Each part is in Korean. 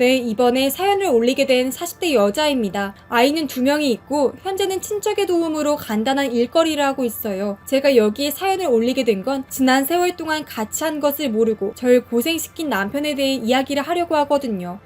네, 이번에 사연을 올리게 된 40대 여자입니다. 아이는 2명이 있고 현재는 친척의 도움으로 간단한 일거리를 하고 있어요. 제가 여기에 사연을 올리게 된 건 지난 세월 동안 같이 한 것을 모르고 절 고생시킨 남편에 대해 이야기를 하려고 하거든요.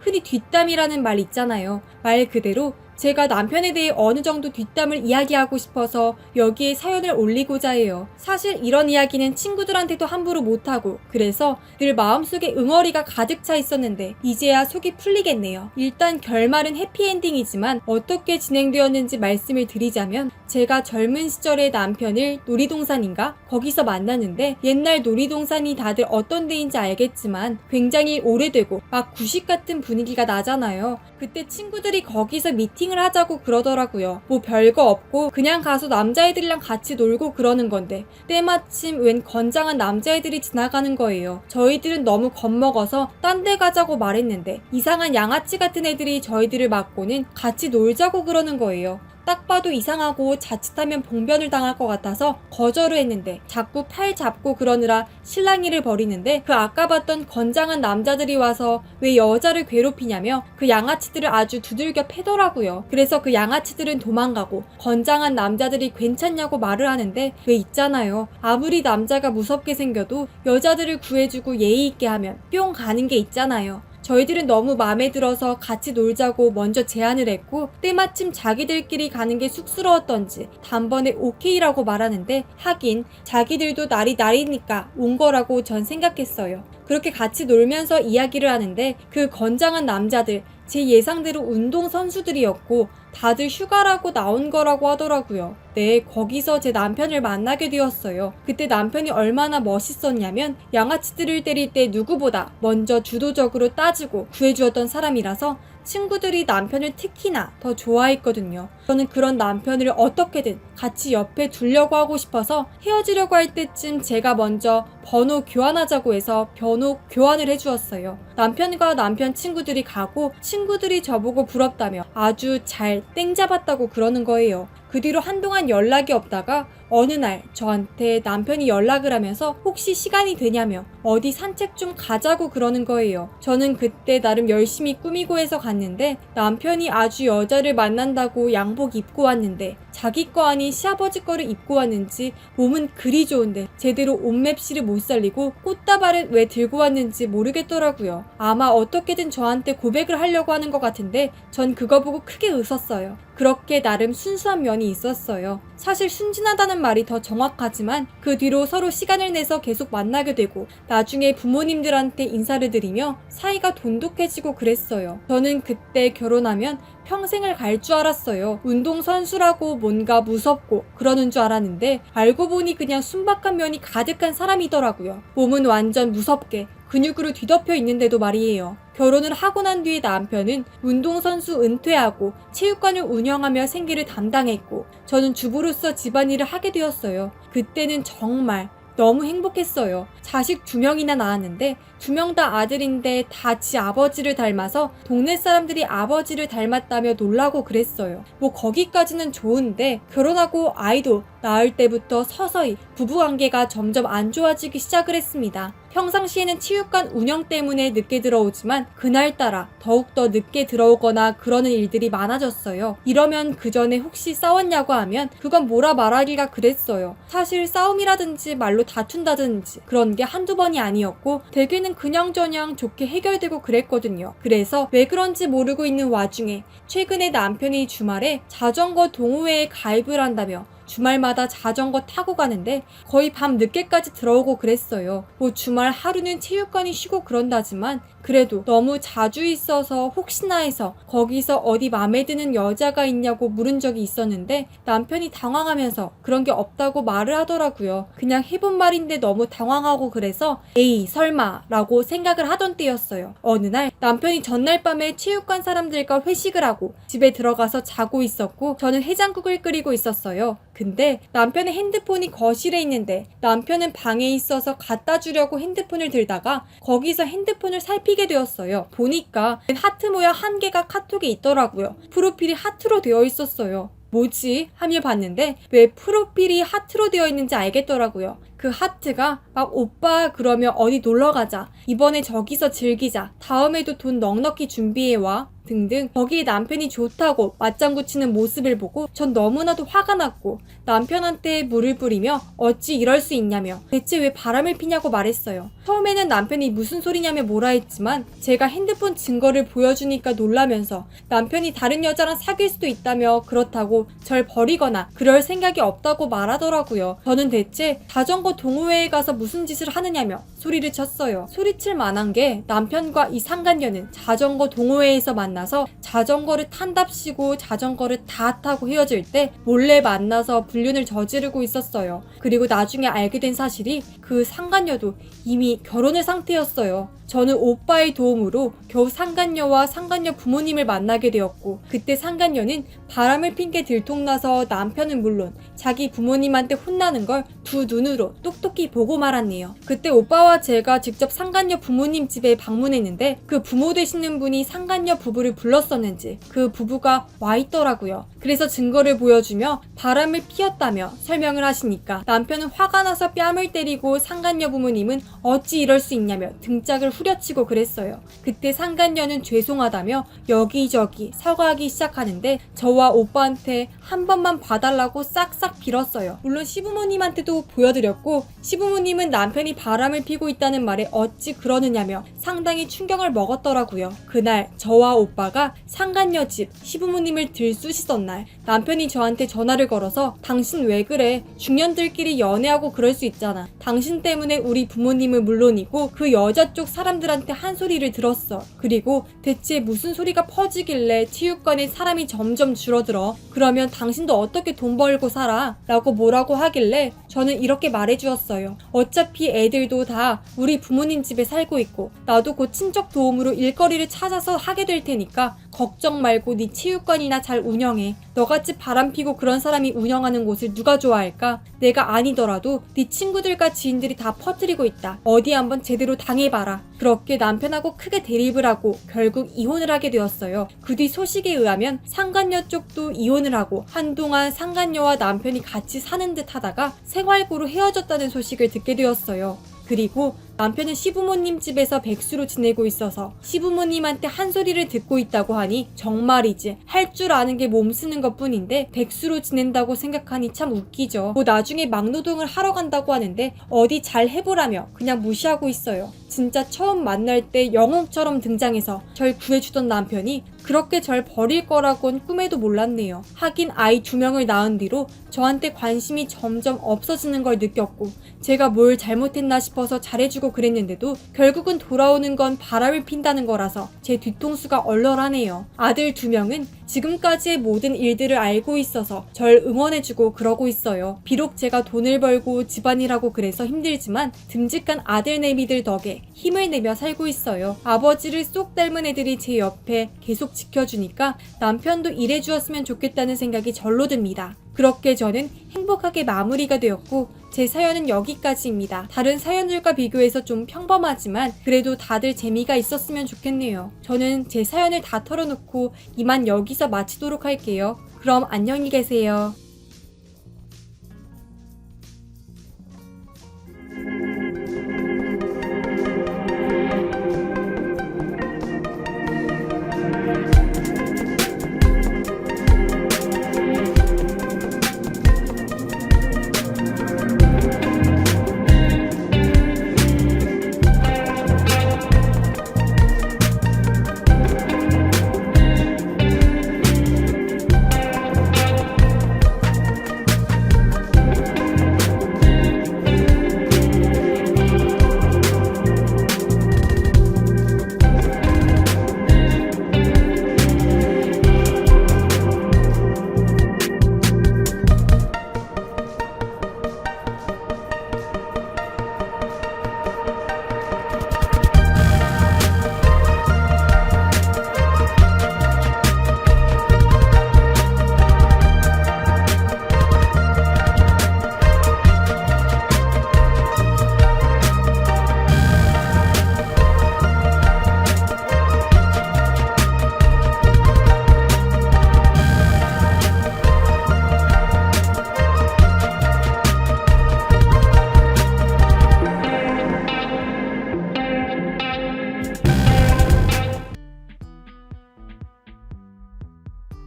흔히 뒷담이라는 말 있잖아요. 말 그대로 제가 남편에 대해 어느 정도 뒷담을 이야기하고 싶어서 여기에 사연을 올리고자 해요. 사실 이런 이야기는 친구들한테도 함부로 못하고 그래서 늘 마음속에 응어리가 가득 차 있었는데 이제야 속이 풀리겠네요. 일단 결말은 해피엔딩이지만 어떻게 진행되었는지 말씀을 드리자면 제가 젊은 시절에 남편을 놀이동산인가? 거기서 만났는데 옛날 놀이동산이 다들 어떤 데인지 알겠지만 굉장히 오래되고 막 구식 같은 분위기가 나잖아요. 그때 친구들이 거기서 미팅을 하자고 그러더라고요. 뭐 별거 없고 그냥 가서 남자애들이랑 같이 놀고 그러는 건데 때마침 웬 건장한 남자애들이 지나가는 거예요. 저희들은 너무 겁먹어서 딴 데 가자고 말했는데 이상한 양아치 같은 애들이 저희들을 맞고는 같이 놀자고 그러는 거예요. 딱 봐도 이상하고 자칫하면 봉변을 당할 것 같아서 거절을 했는데 자꾸 팔 잡고 그러느라 실랑이를 벌이는데 그 아까 봤던 건장한 남자들이 와서 왜 여자를 괴롭히냐며 그 양아치들을 아주 두들겨 패더라고요. 그래서 그 양아치들은 도망가고 건장한 남자들이 괜찮냐고 말을 하는데 왜 있잖아요. 아무리 남자가 무섭게 생겨도 여자들을 구해주고 예의 있게 하면 뿅 가는 게 있잖아요. 저희들은 너무 마음에 들어서 같이 놀자고 먼저 제안을 했고 때마침 자기들끼리 가는 게 쑥스러웠던지 단번에 오케이라고 말하는데 하긴 자기들도 날이 날이니까 온 거라고 전 생각했어요. 그렇게 같이 놀면서 이야기를 하는데 그 건장한 남자들 제 예상대로 운동선수들이었고 다들 휴가라고 나온 거라고 하더라고요. 네, 거기서 제 남편을 만나게 되었어요. 그때 남편이 얼마나 멋있었냐면 양아치들을 때릴 때 누구보다 먼저 주도적으로 따지고 구해주었던 사람이라서 친구들이 남편을 특히나 더 좋아했거든요. 저는 그런 남편을 어떻게든 같이 옆에 두려고 하고 싶어서 헤어지려고 할 때쯤 제가 먼저 번호 교환하자고 해서 번호 교환을 해주었어요. 남편과 남편 친구들이 가고 친구들이 저보고 부럽다며 아주 잘 땡 잡았다고 그러는 거예요. 그 뒤로 한동안 연락이 없다가 어느 날 저한테 남편이 연락을 하면서 혹시 시간이 되냐며 어디 산책 좀 가자고 그러는 거예요. 저는 그때 나름 열심히 꾸미고 해서 갔는데 남편이 아주 여자를 만난다고 양복 입고 왔는데 자기 거 아닌 시아버지 거를 입고 왔는지 몸은 그리 좋은데 제대로 옷맵시를 못 살리고 꽃다발은 왜 들고 왔는지 모르겠더라고요. 아마 어떻게든 저한테 고백을 하려고 하는 것 같은데 전 그거 보고 크게 웃었어요. 그렇게 나름 순수한 면이 있었어요. 사실 순진하다는 말이 더 정확하지만 그 뒤로 서로 시간을 내서 계속 만나게 되고 나중에 부모님들한테 인사를 드리며 사이가 돈독해지고 그랬어요. 저는 그때 결혼하면 평생을 갈 줄 알았어요. 운동선수라고 뭔가 무섭고 그러는 줄 알았는데 알고 보니 그냥 순박한 면이 가득한 사람이더라고요. 몸은 완전 무섭게 근육으로 뒤덮여 있는데도 말이에요. 결혼을 하고 난 뒤에 남편은 운동선수 은퇴하고 체육관을 운영하며 생계를 담당했고 저는 주부로서 집안일을 하게 되었어요. 그때는 정말 너무 행복했어요. 자식 2명이나 낳았는데 2명 다 아들인데 다 지 아버지를 닮아서 동네 사람들이 아버지를 닮았다며 놀라고 그랬어요. 뭐 거기까지는 좋은데 결혼하고 아이도 낳을 때부터 서서히 부부관계가 점점 안 좋아지기 시작을 했습니다. 평상시에는 체육관 운영 때문에 늦게 들어오지만 그날따라 더욱더 늦게 들어오거나 그러는 일들이 많아졌어요. 이러면 그 전에 혹시 싸웠냐고 하면 그건 뭐라 말하기가 그랬어요. 사실 싸움이라든지 말로 다툰다든지 그런 게 한두 번이 아니었고 대개는 그냥저냥 좋게 해결되고 그랬거든요. 그래서 왜 그런지 모르고 있는 와중에 최근에 남편이 주말에 자전거 동호회에 가입을 한다며 주말마다 자전거 타고 가는데 거의 밤 늦게까지 들어오고 그랬어요. 뭐 주말 하루는 체육관이 쉬고 그런다지만 그래도 너무 자주 있어서 혹시나 해서 거기서 어디 맘에 드는 여자가 있냐고 물은 적이 있었는데 남편이 당황하면서 그런 게 없다고 말을 하더라고요. 그냥 해본 말인데 너무 당황하고 그래서 에이 설마 라고 생각을 하던 때였어요. 어느 날 남편이 전날 밤에 체육관 사람들과 회식을 하고 집에 들어가서 자고 있었고 저는 해장국을 끓이고 있었어요. 근데 남편의 핸드폰이 거실에 있는데 남편은 방에 있어서 갖다 주려고 핸드폰을 들다가 거기서 핸드폰을 살피게 되었어요. 보니까 하트 모양 한 개가 카톡에 있더라고요. 프로필이 하트로 되어 있었어요. 뭐지? 하며 봤는데 왜 프로필이 하트로 되어 있는지 알겠더라고요. 그 하트가 막 오빠 그러면 어디 놀러 가자. 이번에 저기서 즐기자. 다음에도 돈 넉넉히 준비해와. 등등 거기에 남편이 좋다고 맞장구 치는 모습을 보고 전 너무나도 화가 났고 남편한테 물을 뿌리며 어찌 이럴 수 있냐며 대체 왜 바람을 피냐고 말했어요. 처음에는 남편이 무슨 소리냐며 뭐라 했지만 제가 핸드폰 증거를 보여주니까 놀라면서 남편이 다른 여자랑 사귈 수도 있다며 그렇다고 절 버리거나 그럴 생각이 없다고 말하더라고요. 저는 대체 자전거 동호회에 가서 무슨 짓을 하느냐며 소리를 쳤어요. 소리칠 만한 게 남편과 이 상간녀는 자전거 동호회에서 만나서 자전거를 탄답시고 자전거를 다 타고 헤어질 때 몰래 만나서 불륜을 저지르고 있었어요. 그리고 나중에 알게 된 사실이 그 상간녀도 이미 결혼의 상태였어요. 저는 오빠의 도움으로 겨우 상간녀와 상간녀 부모님을 만나게 되었고 그때 상간녀는 바람을 핀 게 들통나서 남편은 물론 자기 부모님한테 혼나는 걸 두 눈으로 똑똑히 보고 말았네요. 그때 오빠와 제가 직접 상간녀 부모님 집에 방문했는데 그 부모 되시는 분이 상간녀 부부를 불렀었는지 그 부부가 와 있더라고요. 그래서 증거를 보여주며 바람을 피웠다며 설명을 하시니까 남편은 화가 나서 뺨을 때리고 상간녀 부모님은 어찌 이럴 수 있냐며 등짝을 후려치고 그랬어요. 그때 상간녀는 죄송하다며 여기저기 사과하기 시작하는데 저와 오빠한테 한 번만 봐달라고 싹싹 빌었어요. 물론 시부모님한테도 보여드렸고 시부모님은 남편이 바람을 피고 있다는 말에 어찌 그러느냐며 상당히 충격을 먹었더라고요. 그날 저와 오빠가 상간녀 집 시부모님을 들쑤시던 날 남편이 저한테 전화를 걸어서 당신 왜 그래? 중년들끼리 연애하고 그럴 수 있잖아. 당신 때문에 우리 부모님은 물론이고 그 여자 쪽 사람들한테 한 소리를 들었어. 그리고 대체 무슨 소리가 퍼지길래 체육관에 사람이 점점 줄어들어. 그러면 당신도 어떻게 돈 벌고 살아? 라고 뭐라고 하길래 저는 이렇게 말해주었어요. 어차피 애들도 다 우리 부모님 집에 살고 있고 나도 곧 친척 도움으로 일거리를 찾아서 하게 될 테니까 걱정 말고 네 체육관이나 잘 운영해. 너같이 바람피고 그런 사람이 운영하는 곳을 누가 좋아할까? 내가 아니더라도 네 친구들과 지인들이 다 퍼뜨리고 있다. 어디 한번 제대로 당해봐라. 그렇게 남편하고 크게 대립을 하고 결국 이혼을 하게 되었어요. 그 뒤 소식에 의하면 상간녀 쪽도 이혼을 하고 한동안 상간녀와 남편이 같이 사는 듯 하다가 생활고로 헤어졌다는 소식을 듣게 되었어요. 그리고 남편은 시부모님 집에서 백수로 지내고 있어서 시부모님한테 한 소리를 듣고 있다고 하니 정말이지 할 줄 아는 게 몸 쓰는 것 뿐인데 백수로 지낸다고 생각하니 참 웃기죠. 뭐 나중에 막노동을 하러 간다고 하는데 어디 잘 해보라며 그냥 무시하고 있어요. 진짜 처음 만날 때 영웅처럼 등장해서 절 구해주던 남편이 그렇게 절 버릴 거라곤 꿈에도 몰랐네요. 하긴 아이 2명을 낳은 뒤로 저한테 관심이 점점 없어지는 걸 느꼈고 제가 뭘 잘못했나 싶어서 잘해주고 그랬는데도 결국은 돌아오는 건 바람을 핀다는 거라서 제 뒤통수가 얼얼하네요. 아들 2명은 지금까지의 모든 일들을 알고 있어서 절 응원해주고 그러고 있어요. 비록 제가 돈을 벌고 집안일하고 그래서 힘들지만 듬직한 아들내미들 덕에 힘을 내며 살고 있어요. 아버지를 쏙 닮은 애들이 제 옆에 계속 지켜주니까 남편도 일해주었으면 좋겠다는 생각이 절로 듭니다. 그렇게 저는 행복하게 마무리가 되었고 제 사연은 여기까지입니다. 다른 사연들과 비교해서 좀 평범하지만 그래도 다들 재미가 있었으면 좋겠네요. 저는 제 사연을 다 털어놓고 이만 여기서 마치도록 할게요. 그럼 안녕히 계세요.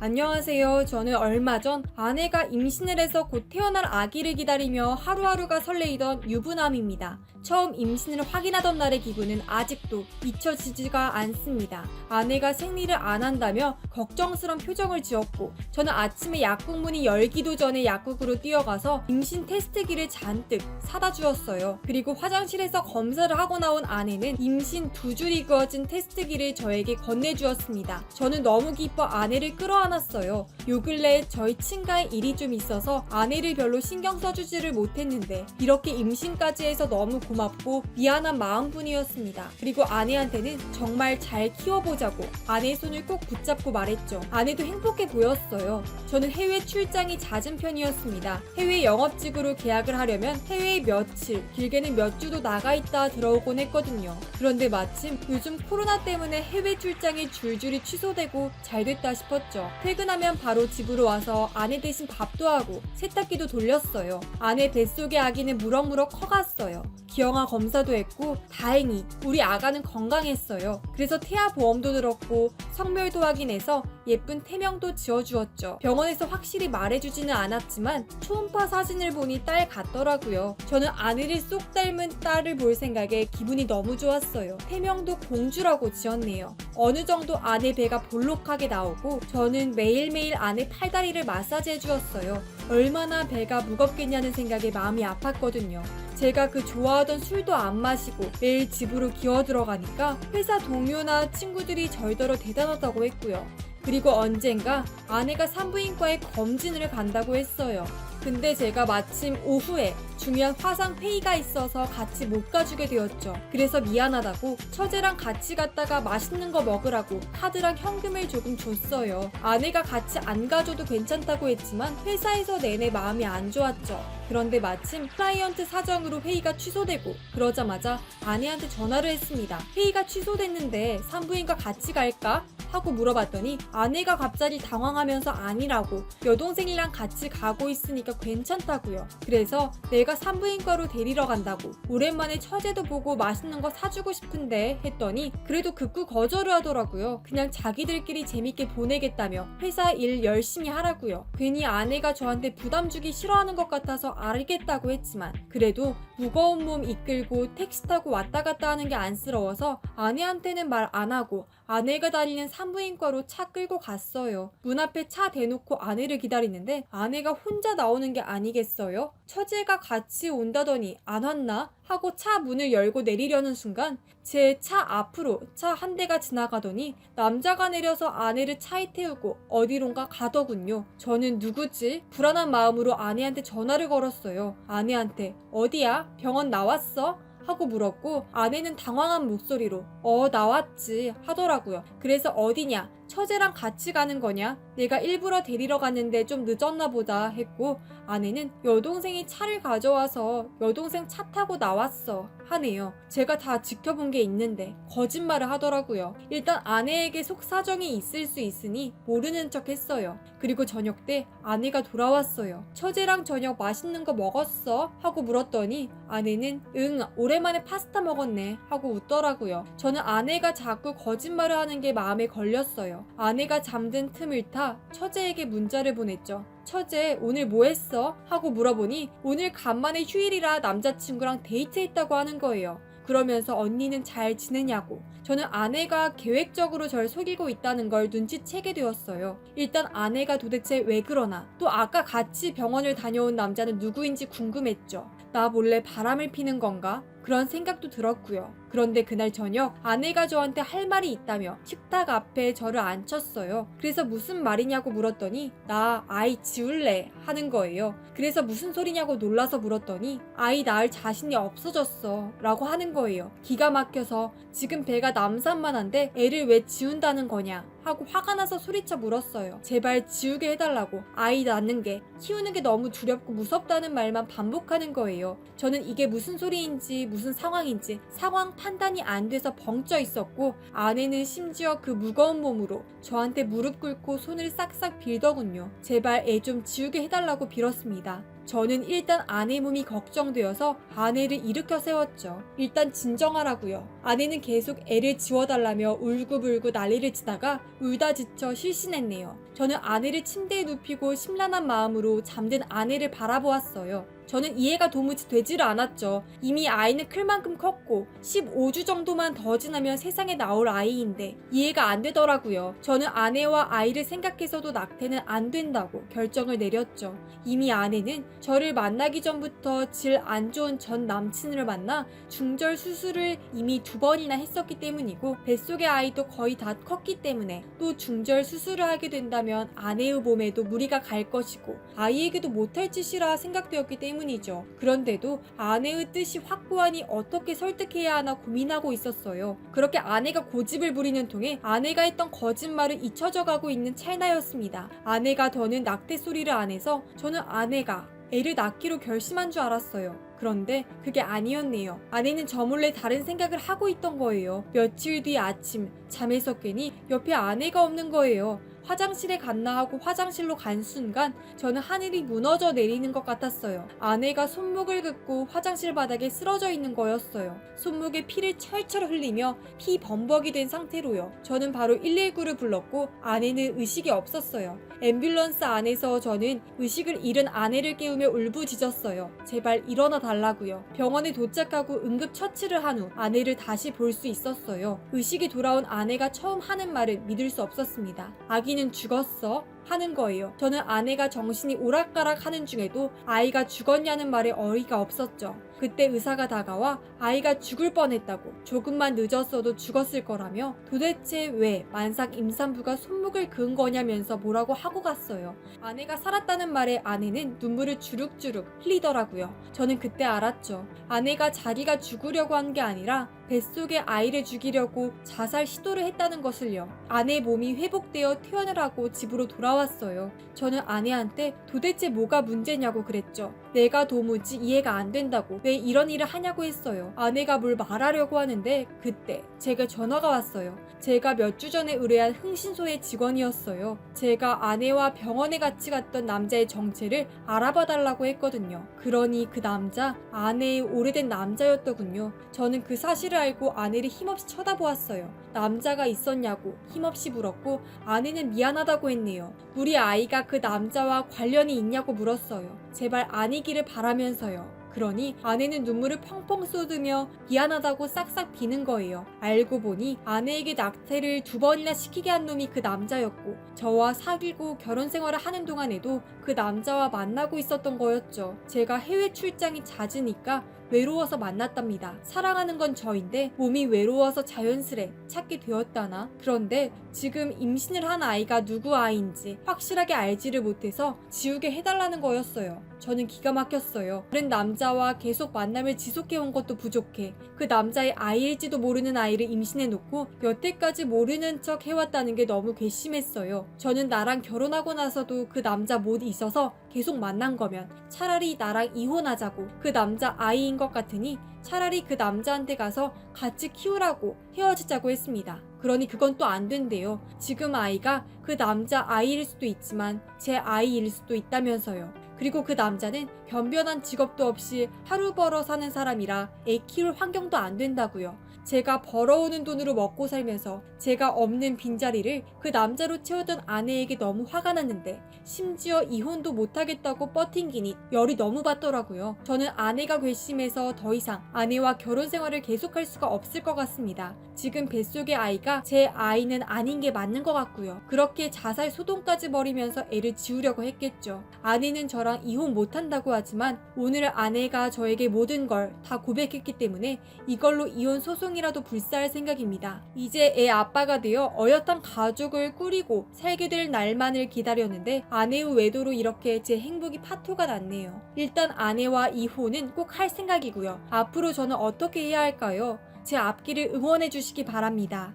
안녕하세요. 저는 얼마 전 아내가 임신을 해서 곧 태어날 아기를 기다리며 하루하루가 설레이던 유부남입니다. 처음 임신을 확인하던 날의 기분은 아직도 잊혀지지가 않습니다. 아내가 생리를 안 한다며 걱정스런 표정을 지었고 저는 아침에 약국 문이 열기도 전에 약국으로 뛰어가서 임신 테스트기를 잔뜩 사다 주었어요. 그리고 화장실에서 검사를 하고 나온 아내는 임신 2줄이 그어진 테스트기를 저에게 건네주었습니다. 저는 너무 기뻐 아내를 끌어안았어요. 요 근래 저희 친가에 일이 좀 있어서 아내를 별로 신경 써주지를 못했는데 이렇게 임신까지 해서 너무 고맙고 미안한 마음뿐이었습니다. 그리고 아내한테는 정말 잘 키워보자고 아내의 손을 꼭 붙잡고 말했죠. 아내도 행복해 보였어요. 저는 해외 출장이 잦은 편이었습니다. 해외 영업직으로 계약을 하려면 해외에 며칠, 길게는 몇 주도 나가 있다 들어오곤 했거든요. 그런데 마침 요즘 코로나 때문에 해외 출장이 줄줄이 취소되고 잘 됐다 싶었죠. 퇴근하면 바로 집으로 와서 아내 대신 밥도 하고 세탁기도 돌렸어요. 아내 뱃속의 아기는 무럭무럭 커갔어요. 기형아 검사도 했고 다행히 우리 아가는 건강했어요. 그래서 태아 보험도 들었고 성별도 확인해서 예쁜 태명도 지어주었죠. 병원에서 확실히 말해주지는 않았지만 초음파 사진을 보니 딸 같더라고요. 저는 아내를 쏙 닮은 딸을 볼 생각에 기분이 너무 좋았어요. 태명도 공주라고 지었네요. 어느 정도 아내 배가 볼록하게 나오고 저는 매일매일 아내 팔다리를 마사지해 주었어요. 얼마나 배가 무겁겠냐는 생각에 마음이 아팠거든요. 제가 그 좋아하던 술도 안 마시고 매일 집으로 기어 들어가니까 회사 동료나 친구들이 절더러 대단하다고 했고요. 그리고 언젠가 아내가 산부인과에 검진을 간다고 했어요. 근데 제가 마침 오후에 중요한 화상 회의가 있어서 같이 못 가주게 되었죠. 그래서 미안하다고 처제랑 같이 갔다가 맛있는 거 먹으라고 카드랑 현금을 조금 줬어요. 아내가 같이 안 가줘도 괜찮다고 했지만 회사에서 내내 마음이 안 좋았죠. 그런데 마침 클라이언트 사정으로 회의가 취소되고 그러자마자 아내한테 전화를 했습니다. 회의가 취소됐는데 산부인과 같이 갈까? 하고 물어봤더니 아내가 갑자기 당황하면서 아니라고 여동생이랑 같이 가고 있으니까 괜찮다고요. 그래서 내가 산부인과로 데리러 간다고 오랜만에 처제도 보고 맛있는 거 사주고 싶은데 했더니 그래도 극구 거절을 하더라고요. 그냥 자기들끼리 재밌게 보내겠다며 회사 일 열심히 하라고요. 괜히 아내가 저한테 부담 주기 싫어하는 것 같아서 알겠다고 했지만 그래도 무거운 몸 이끌고 택시 타고 왔다 갔다 하는 게 안쓰러워서 아내한테는 말 안 하고 아내가 다니는 산부인과로 차 끌고 갔어요. 문 앞에 차 대놓고 아내를 기다리는데 아내가 혼자 나오는 게 아니겠어요? 처제가 같이 온다더니 안 왔나? 하고 차 문을 열고 내리려는 순간 제 차 앞으로 차 한 대가 지나가더니 남자가 내려서 아내를 차에 태우고 어디론가 가더군요. 저는 누구지? 불안한 마음으로 아내한테 전화를 걸었어요. 아내한테 어디야? 병원 나왔어? 하고 물었고 아내는 당황한 목소리로 나왔지 하더라고요. 그래서 어디냐? 처제랑 같이 가는 거냐? 내가 일부러 데리러 갔는데 좀 늦었나 보다 했고 아내는 여동생이 차를 가져와서 여동생 차 타고 나왔어 하네요. 제가 다 지켜본 게 있는데 거짓말을 하더라고요. 일단 아내에게 속사정이 있을 수 있으니 모르는 척 했어요. 그리고 저녁 때 아내가 돌아왔어요. 처제랑 저녁 맛있는 거 먹었어? 하고 물었더니 아내는 응 오랜만에 파스타 먹었네 하고 웃더라고요. 저는 아내가 자꾸 거짓말을 하는 게 마음에 걸렸어요. 아내가 잠든 틈을 타 처제에게 문자를 보냈죠. 처제 오늘 뭐 했어? 하고 물어보니 오늘 간만에 휴일이라 남자친구랑 데이트했다고 하는 거예요. 그러면서 언니는 잘 지내냐고. 저는 아내가 계획적으로 절 속이고 있다는 걸 눈치채게 되었어요. 일단 아내가 도대체 왜 그러나 또 아까 같이 병원을 다녀온 남자는 누구인지 궁금했죠. 나 몰래 바람을 피는 건가? 그런 생각도 들었고요. 그런데 그날 저녁 아내가 저한테 할 말이 있다며 식탁 앞에 저를 앉혔어요. 그래서 무슨 말이냐고 물었더니 나 아이 지울래 하는 거예요. 그래서 무슨 소리냐고 놀라서 물었더니 아이 낳을 자신이 없어졌어 라고 하는 거예요. 기가 막혀서 지금 배가 남산만한데 애를 왜 지운다는 거냐 하고 화가 나서 소리쳐 물었어요. 제발 지우게 해달라고. 아이 낳는 게 키우는 게 너무 두렵고 무섭다는 말만 반복하는 거예요. 저는 이게 무슨 소리인지 무슨 상황인지 상황 판단이 안 돼서 벙쪄 있었고 아내는 심지어 그 무거운 몸으로 저한테 무릎 꿇고 손을 싹싹 빌더군요. 제발 애 좀 지우게 해달라고 빌었습니다. 저는 일단 아내 몸이 걱정되어서 아내를 일으켜 세웠죠. 일단 진정하라고요. 아내는 계속 애를 지워달라며 울고불고 난리를 치다가 울다 지쳐 실신했네요. 저는 아내를 침대에 눕히고 심란한 마음으로 잠든 아내를 바라보았어요. 저는 이해가 도무지 되지를 않았죠. 이미 아이는 클 만큼 컸고 15주 정도만 더 지나면 세상에 나올 아이인데 이해가 안 되더라고요. 저는 아내와 아이를 생각해서도 낙태는 안 된다고 결정을 내렸죠. 이미 아내는 저를 만나기 전부터 질 안 좋은 전 남친을 만나 중절 수술을 이미 2번이나 했었기 때문이고 뱃속의 아이도 거의 다 컸기 때문에 또 중절 수술을 하게 된다면 아내의 몸에도 무리가 갈 것이고 아이에게도 못할 짓이라 생각되었기 때문이죠. 그런데도 아내의 뜻이 확고하니 어떻게 설득해야 하나 고민하고 있었어요. 그렇게 아내가 고집을 부리는 통에 아내가 했던 거짓말을 잊혀져 가고 있는 찰나였습니다. 아내가 더는 낙태 소리를 안 해서 저는 아내가 애를 낳기로 결심한 줄 알았어요. 그런데 그게 아니었네요. 아내는 저 몰래 다른 생각을 하고 있던 거예요. 며칠 뒤 아침 잠에서 깨니 옆에 아내가 없는 거예요. 화장실에 갔나 하고 화장실로 간 순간 저는 하늘이 무너져 내리는 것 같았어요. 아내가 손목을 긋고 화장실 바닥에 쓰러져 있는 거였어요. 손목에 피를 철철 흘리며 피 범벅이 된 상태로요. 저는 바로 119를 불렀고 아내는 의식이 없었어요. 앰뷸런스 안에서 저는 의식을 잃은 아내를 깨우며 울부짖었어요. 제발 일어나 달라고요. 병원에 도착하고 응급처치를 한 후 아내를 다시 볼 수 있었어요. 의식이 돌아온 아내가 처음 하는 말은 믿을 수 없었습니다. 아기는 죽었어? 하는 거예요. 저는 아내가 정신이 오락가락 하는 중에도 아이가 죽었냐는 말에 어이가 없었죠. 그때 의사가 다가와 아이가 죽을 뻔했다고, 조금만 늦었어도 죽었을 거라며 도대체 왜 만삭 임산부가 손목을 그은 거냐면서 뭐라고 하고 갔어요. 아내가 살았다는 말에 아내는 눈물을 주룩주룩 흘리더라고요. 저는 그때 알았죠. 아내가 자기가 죽으려고 한 게 아니라 뱃속에 아이를 죽이려고 자살 시도를 했다는 것을요. 아내 몸이 회복되어 퇴원을 하고 집으로 돌아왔어요. 저는 아내한테 도대체 뭐가 문제냐고 그랬죠. 내가 도무지 이해가 안 된다고, 왜 이런 일을 하냐고 했어요. 아내가 뭘 말하려고 하는데 그때 제가 전화가 왔어요. 제가 몇 주 전에 의뢰한 흥신소의 직원이었어요. 제가 아내와 병원에 같이 갔던 남자의 정체를 알아봐 달라고 했거든요. 그러니 그 남자, 아내의 오래된 남자였더군요. 저는 그 사실을 알고 아내를 힘없이 쳐다보았어요. 남자가 있었냐고 힘없이 물었고 아내는 미안하다고 했네요. 우리 아이가 그 남자와 관련이 있냐고 물었어요. 제발 아니기를 바라면서요. 그러니 아내는 눈물을 펑펑 쏟으며 미안하다고 싹싹 비는 거예요. 알고 보니 아내에게 낙태를 2번이나 시키게 한 놈이 그 남자였고 저와 사귀고 결혼 생활을 하는 동안에도 그 남자와 만나고 있었던 거였죠. 제가 해외 출장이 잦으니까 외로워서 만났답니다. 사랑하는 건 저인데 몸이 외로워서 자연스레 찾게 되었다나? 그런데 지금 임신을 한 아이가 누구 아이인지 확실하게 알지를 못해서 지우게 해달라는 거였어요. 저는 기가 막혔어요. 다른 남자와 계속 만남을 지속해온 것도 부족해 그 남자의 아이일지도 모르는 아이를 임신해놓고 여태까지 모르는 척 해왔다는 게 너무 괘씸했어요. 저는 나랑 결혼하고 나서도 그 남자 못 있어서 계속 만난 거면 차라리 나랑 이혼하자고, 그 남자 아이인 것 같으니 차라리 그 남자한테 가서 같이 키우라고 헤어지자고 했습니다. 그러니 그건 또 안 된대요. 지금 아이가 그 남자 아이일 수도 있지만 제 아이일 수도 있다면서요. 그리고 그 남자는 변변한 직업도 없이 하루 벌어 사는 사람이라 애 키울 환경도 안 된다고요. 제가 벌어오는 돈으로 먹고 살면서 제가 없는 빈자리를 그 남자로 채우던 아내에게 너무 화가 났는데 심지어 이혼도 못하겠다고 뻗팅기니 열이 너무 받더라고요. 저는 아내가 괘씸해서 더 이상 아내와 결혼 생활을 계속할 수가 없을 것 같습니다. 지금 뱃속의 아이가 제 아이는 아닌 게 맞는 것 같고요. 그렇게 자살 소동까지 벌이면서 애를 지우려고 했겠죠. 아내는 저랑 이혼 못한다고 하지만 오늘 아내가 저에게 모든 걸 다 고백했기 때문에 이걸로 이혼 소송이라도 불사할 생각입니다. 이제 애 아빠가 되어 어엿한 가족을 꾸리고 살게 될 날만을 기다렸는데 아내의 외도로 이렇게 제 행복이 파토가 났네요. 일단 아내와 이혼은 꼭 할 생각이고요. 앞으로 저는 어떻게 해야 할까요? 제 앞길을 응원해 주시기 바랍니다.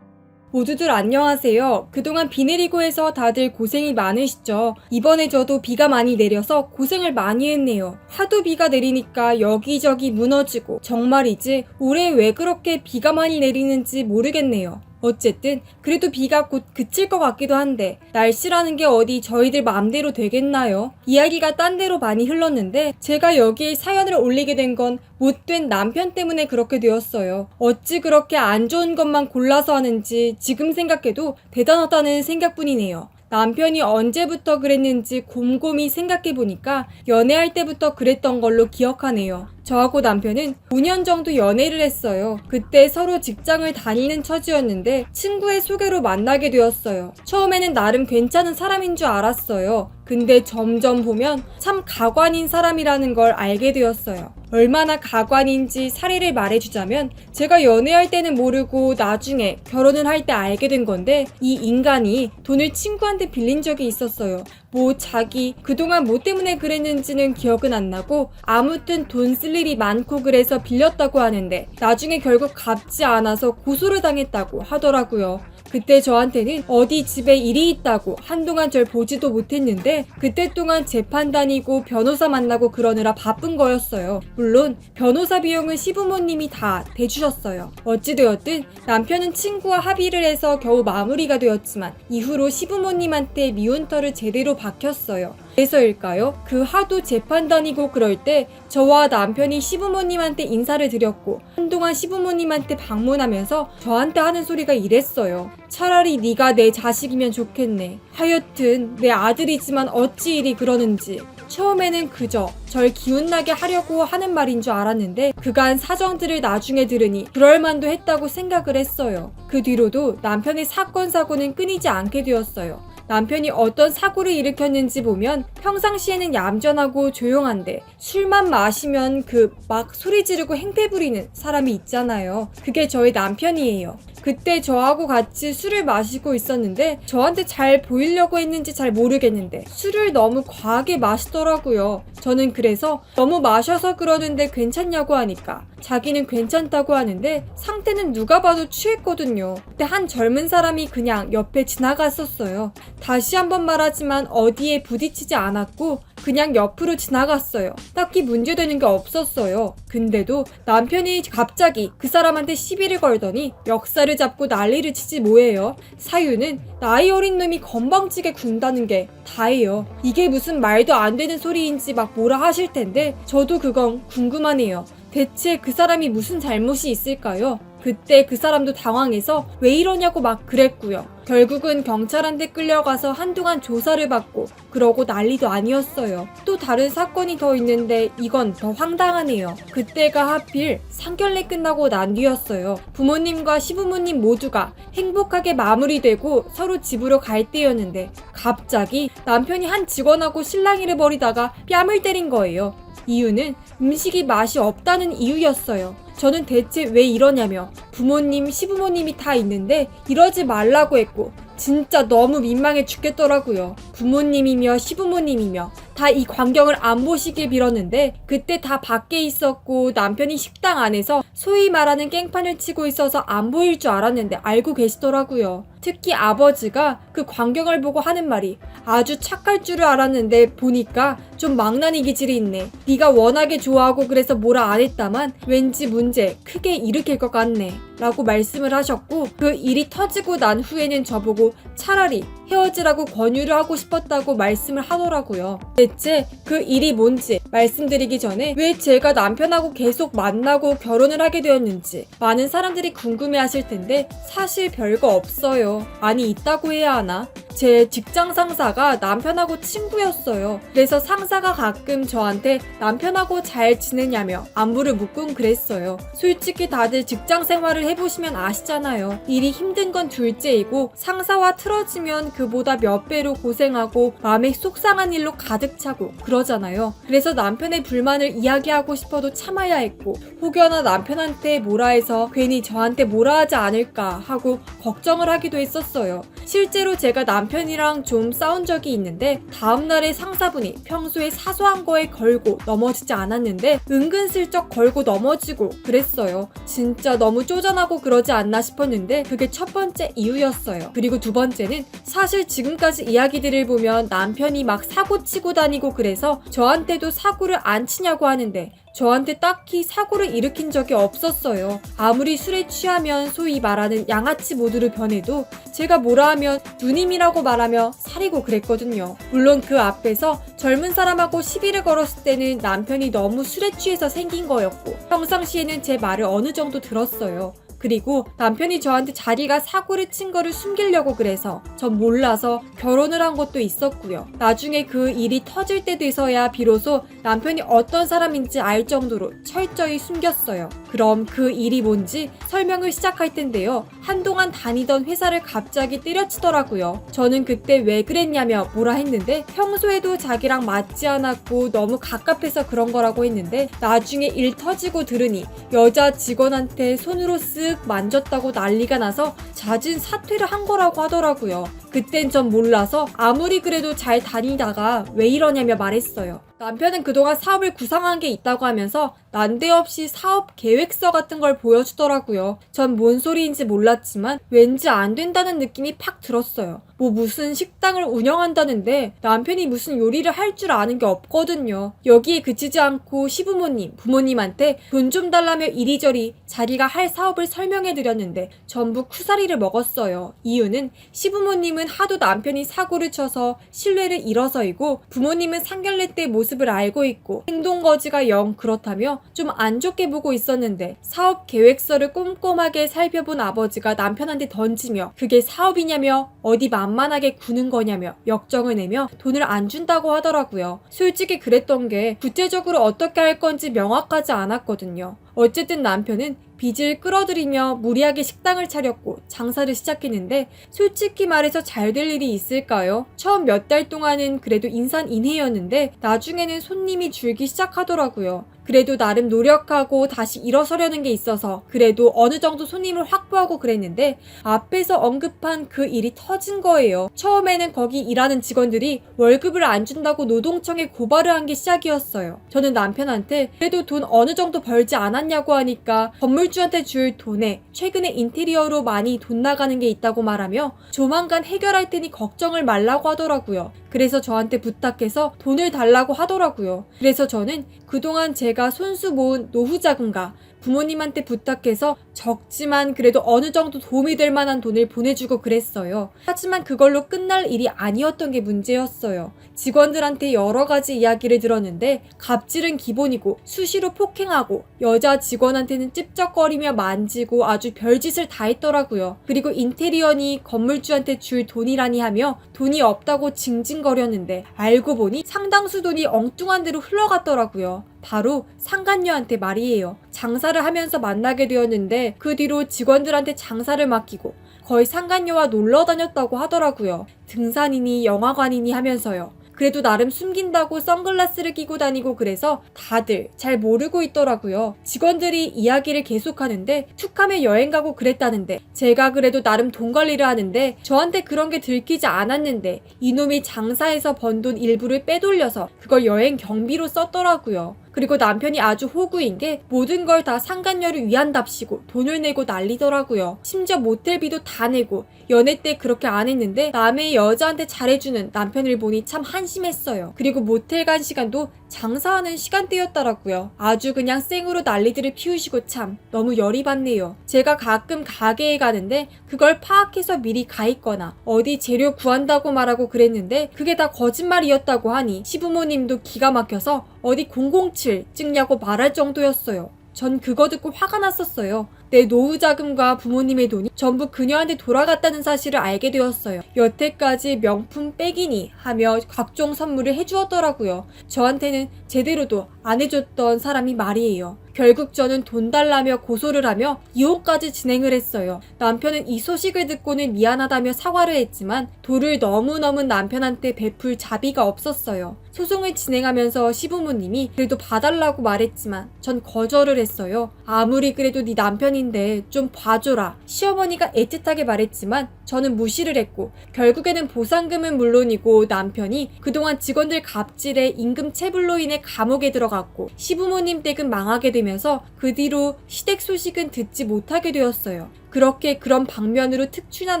모두들 안녕하세요. 그동안 비 내리고 해서 다들 고생이 많으시죠? 이번에 저도 비가 많이 내려서 고생을 많이 했네요. 하도 비가 내리니까 여기저기 무너지고 정말이지 올해 왜 그렇게 비가 많이 내리는지 모르겠네요. 어쨌든 그래도 비가 곧 그칠 것 같기도 한데 날씨라는 게 어디 저희들 마음대로 되겠나요? 이야기가 딴 데로 많이 흘렀는데 제가 여기에 사연을 올리게 된 건 못된 남편 때문에 그렇게 되었어요. 어찌 그렇게 안 좋은 것만 골라서 하는지 지금 생각해도 대단하다는 생각뿐이네요. 남편이 언제부터 그랬는지 곰곰이 생각해보니까 연애할 때부터 그랬던 걸로 기억하네요. 저하고 남편은 5년 정도 연애를 했어요. 그때 서로 직장을 다니는 처지였는데 친구의 소개로 만나게 되었어요. 처음에는 나름 괜찮은 사람인 줄 알았어요. 근데 점점 보면 참 가관인 사람이라는 걸 알게 되었어요. 얼마나 가관인지 사례를 말해주자면 제가 연애할 때는 모르고 나중에 결혼을 할 때 알게 된 건데 이 인간이 돈을 친구한테 빌린 적이 있었어요. 뭐 자기 그동안 뭐 때문에 그랬는지는 기억은 안 나고 아무튼 돈 쓸 일이 많고 그래서 빌렸다고 하는데 나중에 결국 갚지 않아서 고소를 당했다고 하더라고요. 그때 저한테는 어디 집에 일이 있다고 한동안 절 보지도 못했는데 그때 동안 재판 다니고 변호사 만나고 그러느라 바쁜 거였어요. 물론 변호사 비용은 시부모님이 다 대주셨어요. 어찌되었든 남편은 친구와 합의를 해서 겨우 마무리가 되었지만 이후로 시부모님한테 미운털을 제대로 박혔어요. 그래서일까요? 그 하도 재판 다니고 그럴 때 저와 남편이 시부모님한테 인사를 드렸고 한동안 시부모님한테 방문하면서 저한테 하는 소리가 이랬어요. 차라리 네가 내 자식이면 좋겠네. 하여튼 내 아들이지만 어찌 이리 그러는지. 처음에는 그저 절 기운나게 하려고 하는 말인 줄 알았는데 그간 사정들을 나중에 들으니 그럴만도 했다고 생각을 했어요. 그 뒤로도 남편의 사건 사고는 끊이지 않게 되었어요. 남편이 어떤 사고를 일으켰는지 보면 평상시에는 얌전하고 조용한데 술만 마시면 막 소리 지르고 행패 부리는 사람이 있잖아요. 그게 저희 남편이에요. 그때 저하고 같이 술을 마시고 있었는데 저한테 잘 보이려고 했는지 잘 모르겠는데 술을 너무 과하게 마시더라고요. 저는 그래서 너무 마셔서 그러는데 괜찮냐고 하니까 자기는 괜찮다고 하는데 상태는 누가 봐도 취했거든요. 그때 한 젊은 사람이 그냥 옆에 지나갔었어요. 다시 한번 말하지만 어디에 부딪히지 않았고 그냥 옆으로 지나갔어요. 딱히 문제되는 게 없었어요. 근데도 남편이 갑자기 그 사람한테 시비를 걸더니 멱살을 잡고 난리를 치지 뭐예요. 사유는 나이 어린 놈이 건방지게 군다는 게 다예요. 이게 무슨 말도 안 되는 소리인지 막 뭐라 하실 텐데 저도 그건 궁금하네요. 대체 그 사람이 무슨 잘못이 있을까요? 그때 그 사람도 당황해서 왜 이러냐고 막 그랬고요. 결국은 경찰한테 끌려가서 한동안 조사를 받고 그러고 난리도 아니었어요. 또 다른 사건이 더 있는데 이건 더 황당하네요. 그때가 하필 상견례 끝나고 난 뒤였어요. 부모님과 시부모님 모두가 행복하게 마무리되고 서로 집으로 갈 때였는데 갑자기 남편이 한 직원하고 실랑이를 벌이다가 뺨을 때린 거예요. 이유는 음식이 맛이 없다는 이유였어요. 저는 대체 왜 이러냐며 부모님, 시부모님이 다 있는데 이러지 말라고 했고 진짜 너무 민망해 죽겠더라고요. 부모님이며 시부모님이며 다 이 광경을 안 보시길 빌었는데 그때 다 밖에 있었고 남편이 식당 안에서 소위 말하는 깽판을 치고 있어서 안 보일 줄 알았는데 알고 계시더라고요. 특히 아버지가 그 광경을 보고 하는 말이 아주 착할 줄을 알았는데 보니까 좀 망나니 기질이 있네. 네가 워낙에 좋아하고 그래서 뭐라 안 했다만 왠지 문제 크게 일으킬 것 같네 라고 말씀을 하셨고 그 일이 터지고 난 후에는 저보고 차라리 헤어지라고 권유를 하고 싶었다고 말씀을 하더라고요. 대체 그 일이 뭔지 말씀드리기 전에 왜 제가 남편하고 계속 만나고 결혼을 하게 되었는지 많은 사람들이 궁금해하실 텐데 사실 별거 없어요. 아니 있다고 해야 하나? 제 직장 상사가 남편하고 친구였어요. 그래서 상사가 가끔 저한테 남편하고 잘 지내냐며 안부를 묻곤 그랬어요. 솔직히 다들 직장 생활을 해보시면 아시잖아요. 일이 힘든 건 둘째이고 상사와 틀어지면 그보다 몇 배로 고생하고 마음에 속상한 일로 가득 차고 그러잖아요. 그래서 남편의 불만을 이야기하고 싶어도 참아야 했고 혹여나 남편한테 뭐라 해서 괜히 저한테 뭐라 하지 않을까 하고 걱정을 하기도 했었어요. 실제로 제가 남편이랑 좀 싸운 적이 있는데 다음날에 상사분이 평소에 사소한 거에 걸고 넘어지지 않았는데 은근슬쩍 걸고 넘어지고 그랬어요. 진짜 너무 쪼잔하고 그러지 않나 싶었는데 그게 첫 번째 이유였어요. 그리고 두 번째는 사실 지금까지 이야기들을 보면 남편이 막 사고 치고 다니고 그래서 저한테도 사고를 안 치냐고 하는데 저한테 딱히 사고를 일으킨 적이 없었어요. 아무리 술에 취하면 소위 말하는 양아치 모드로 변해도 제가 뭐라 하면 누님이라고 말하며 사리고 그랬거든요. 물론 그 앞에서 젊은 사람하고 시비를 걸었을 때는 남편이 너무 술에 취해서 생긴 거였고 평상시에는 제 말을 어느 정도 들었어요. 그리고 남편이 저한테 자기가 사고를 친 거를 숨기려고 그래서 전 몰라서 결혼을 한 것도 있었고요. 나중에 그 일이 터질 때 돼서야 비로소 남편이 어떤 사람인지 알 정도로 철저히 숨겼어요. 그럼 그 일이 뭔지 설명을 시작할 텐데요. 한동안 다니던 회사를 갑자기 때려치더라고요. 저는 그때 왜 그랬냐며 뭐라 했는데 평소에도 자기랑 맞지 않았고 너무 갑갑해서 그런 거라고 했는데 나중에 일 터지고 들으니 여자 직원한테 손으로 쓱 만졌다고 난리가 나서 잦은 사퇴를 한 거라고 하더라고요. 그땐 전 몰라서 아무리 그래도 잘 다니다가 왜 이러냐며 말했어요. 남편은 그동안 사업을 구상한 게 있다고 하면서 난데없이 사업 계획서 같은 걸 보여주더라고요. 전 뭔 소리인지 몰랐지만 왠지 안 된다는 느낌이 팍 들었어요. 뭐 무슨 식당을 운영한다는데 남편이 무슨 요리를 할 줄 아는 게 없거든요. 여기에 그치지 않고 시부모님, 부모님한테 돈 좀 달라며 이리저리 자기가 할 사업을 설명해드렸는데 전부 쿠사리를 먹었어요. 이유는 시부모님은 하도 남편이 사고를 쳐서 신뢰를 잃어서이고 부모님은 상견례 때 모습을 알고 있고 행동거지가 영 그렇다며 좀 안 좋게 보고 있었는데 사업 계획서를 꼼꼼하게 살펴본 아버지가 남편한테 던지며 그게 사업이냐며 어디 만만하게 구는 거냐며 역정을 내며 돈을 안 준다고 하더라고요. 솔직히 그랬던 게 구체적으로 어떻게 할 건지 명확하지 않았거든요. 어쨌든 남편은 빚을 끌어들이며 무리하게 식당을 차렸고 장사를 시작했는데 솔직히 말해서 잘 될 일이 있을까요? 처음 몇 달 동안은 그래도 인산인해였는데 나중에는 손님이 줄기 시작하더라고요. 그래도 나름 노력하고 다시 일어서려는 게 있어서 그래도 어느 정도 손님을 확보하고 그랬는데 앞에서 언급한 그 일이 터진 거예요. 처음에는 거기 일하는 직원들이 월급을 안 준다고 노동청에 고발을 한 게 시작이었어요. 저는 남편한테 그래도 돈 어느 정도 벌지 않았냐고 하니까 건물주한테 줄 돈에 최근에 인테리어로 많이 돈 나가는 게 있다고 말하며 조만간 해결할 테니 걱정을 말라고 하더라고요. 그래서 저한테 부탁해서 돈을 달라고 하더라고요. 그래서 저는 그동안 제가 손수 모은 노후자금과 부모님한테 부탁해서 적지만 그래도 어느 정도 도움이 될 만한 돈을 보내주고 그랬어요. 하지만 그걸로 끝날 일이 아니었던 게 문제였어요. 직원들한테 여러 가지 이야기를 들었는데 갑질은 기본이고 수시로 폭행하고 여자 직원한테는 찝쩍거리며 만지고 아주 별짓을 다 했더라고요. 그리고 인테리어니 건물주한테 줄 돈이라니 하며 돈이 없다고 징징거렸는데 알고 보니 상당수 돈이 엉뚱한 데로 흘러갔더라고요. 바로 상간녀한테 말이에요. 장사를 하면서 만나게 되었는데 그 뒤로 직원들한테 장사를 맡기고 거의 상간녀와 놀러 다녔다고 하더라고요. 등산이니 영화관이니 하면서요. 그래도 나름 숨긴다고 선글라스를 끼고 다니고 그래서 다들 잘 모르고 있더라고요. 직원들이 이야기를 계속하는데 툭하면 여행 가고 그랬다는데 제가 그래도 나름 돈 관리를 하는데 저한테 그런 게 들키지 않았는데 이놈이 장사해서 번 돈 일부를 빼돌려서 그걸 여행 경비로 썼더라고요. 그리고 남편이 아주 호구인 게 모든 걸 다 상간녀를 위한답시고 돈을 내고 난리더라고요. 심지어 모텔비도 다 내고 연애 때 그렇게 안 했는데 남의 여자한테 잘해주는 남편을 보니 참 한심했어요. 그리고 모텔 간 시간도 장사하는 시간대였더라고요. 아주 그냥 생으로 난리들을 피우시고 참 너무 열이 받네요. 제가 가끔 가게에 가는데 그걸 파악해서 미리 가 있거나 어디 재료 구한다고 말하고 그랬는데 그게 다 거짓말이었다고 하니 시부모님도 기가 막혀서 어디 007 찍냐고 말할 정도였어요. 전 그거 듣고 화가 났었어요. 내 노후자금과 부모님의 돈이 전부 그녀한테 돌아갔다는 사실을 알게 되었어요. 여태까지 명품 백이니 하며 각종 선물을 해주었더라고요. 저한테는 제대로도 안 해줬던 사람이 말이에요. 결국 저는 돈 달라며 고소를 하며 이혼까지 진행을 했어요. 남편은 이 소식을 듣고는 미안하다며 사과를 했지만 도를 너무 넘은 남편한테 베풀 자비가 없었어요. 소송을 진행하면서 시부모님이 그래도 봐달라고 말했지만 전 거절을 했어요. 아무리 그래도 네 남편이 다닌데 좀 봐줘라. 시어머니가 애틋하게 말했지만 저는 무시를 했고 결국에는 보상금은 물론이고 남편이 그동안 직원들 갑질에 임금 체불로 인해 감옥에 들어갔고 시부모님 댁은 망하게 되면서 그 뒤로 시댁 소식은 듣지 못하게 되었어요. 그렇게 그런 방면으로 특출난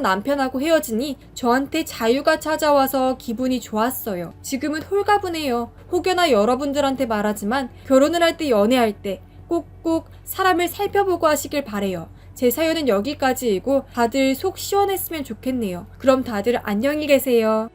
남편하고 헤어지니 저한테 자유가 찾아와서 기분이 좋았어요. 지금은 홀가분해요. 혹여나 여러분들한테 말하지만 결혼을 할 때 연애할 때 꼭꼭 사람을 살펴보고 하시길 바래요. 제 사연은 여기까지이고 다들 속 시원했으면 좋겠네요. 그럼 다들 안녕히 계세요.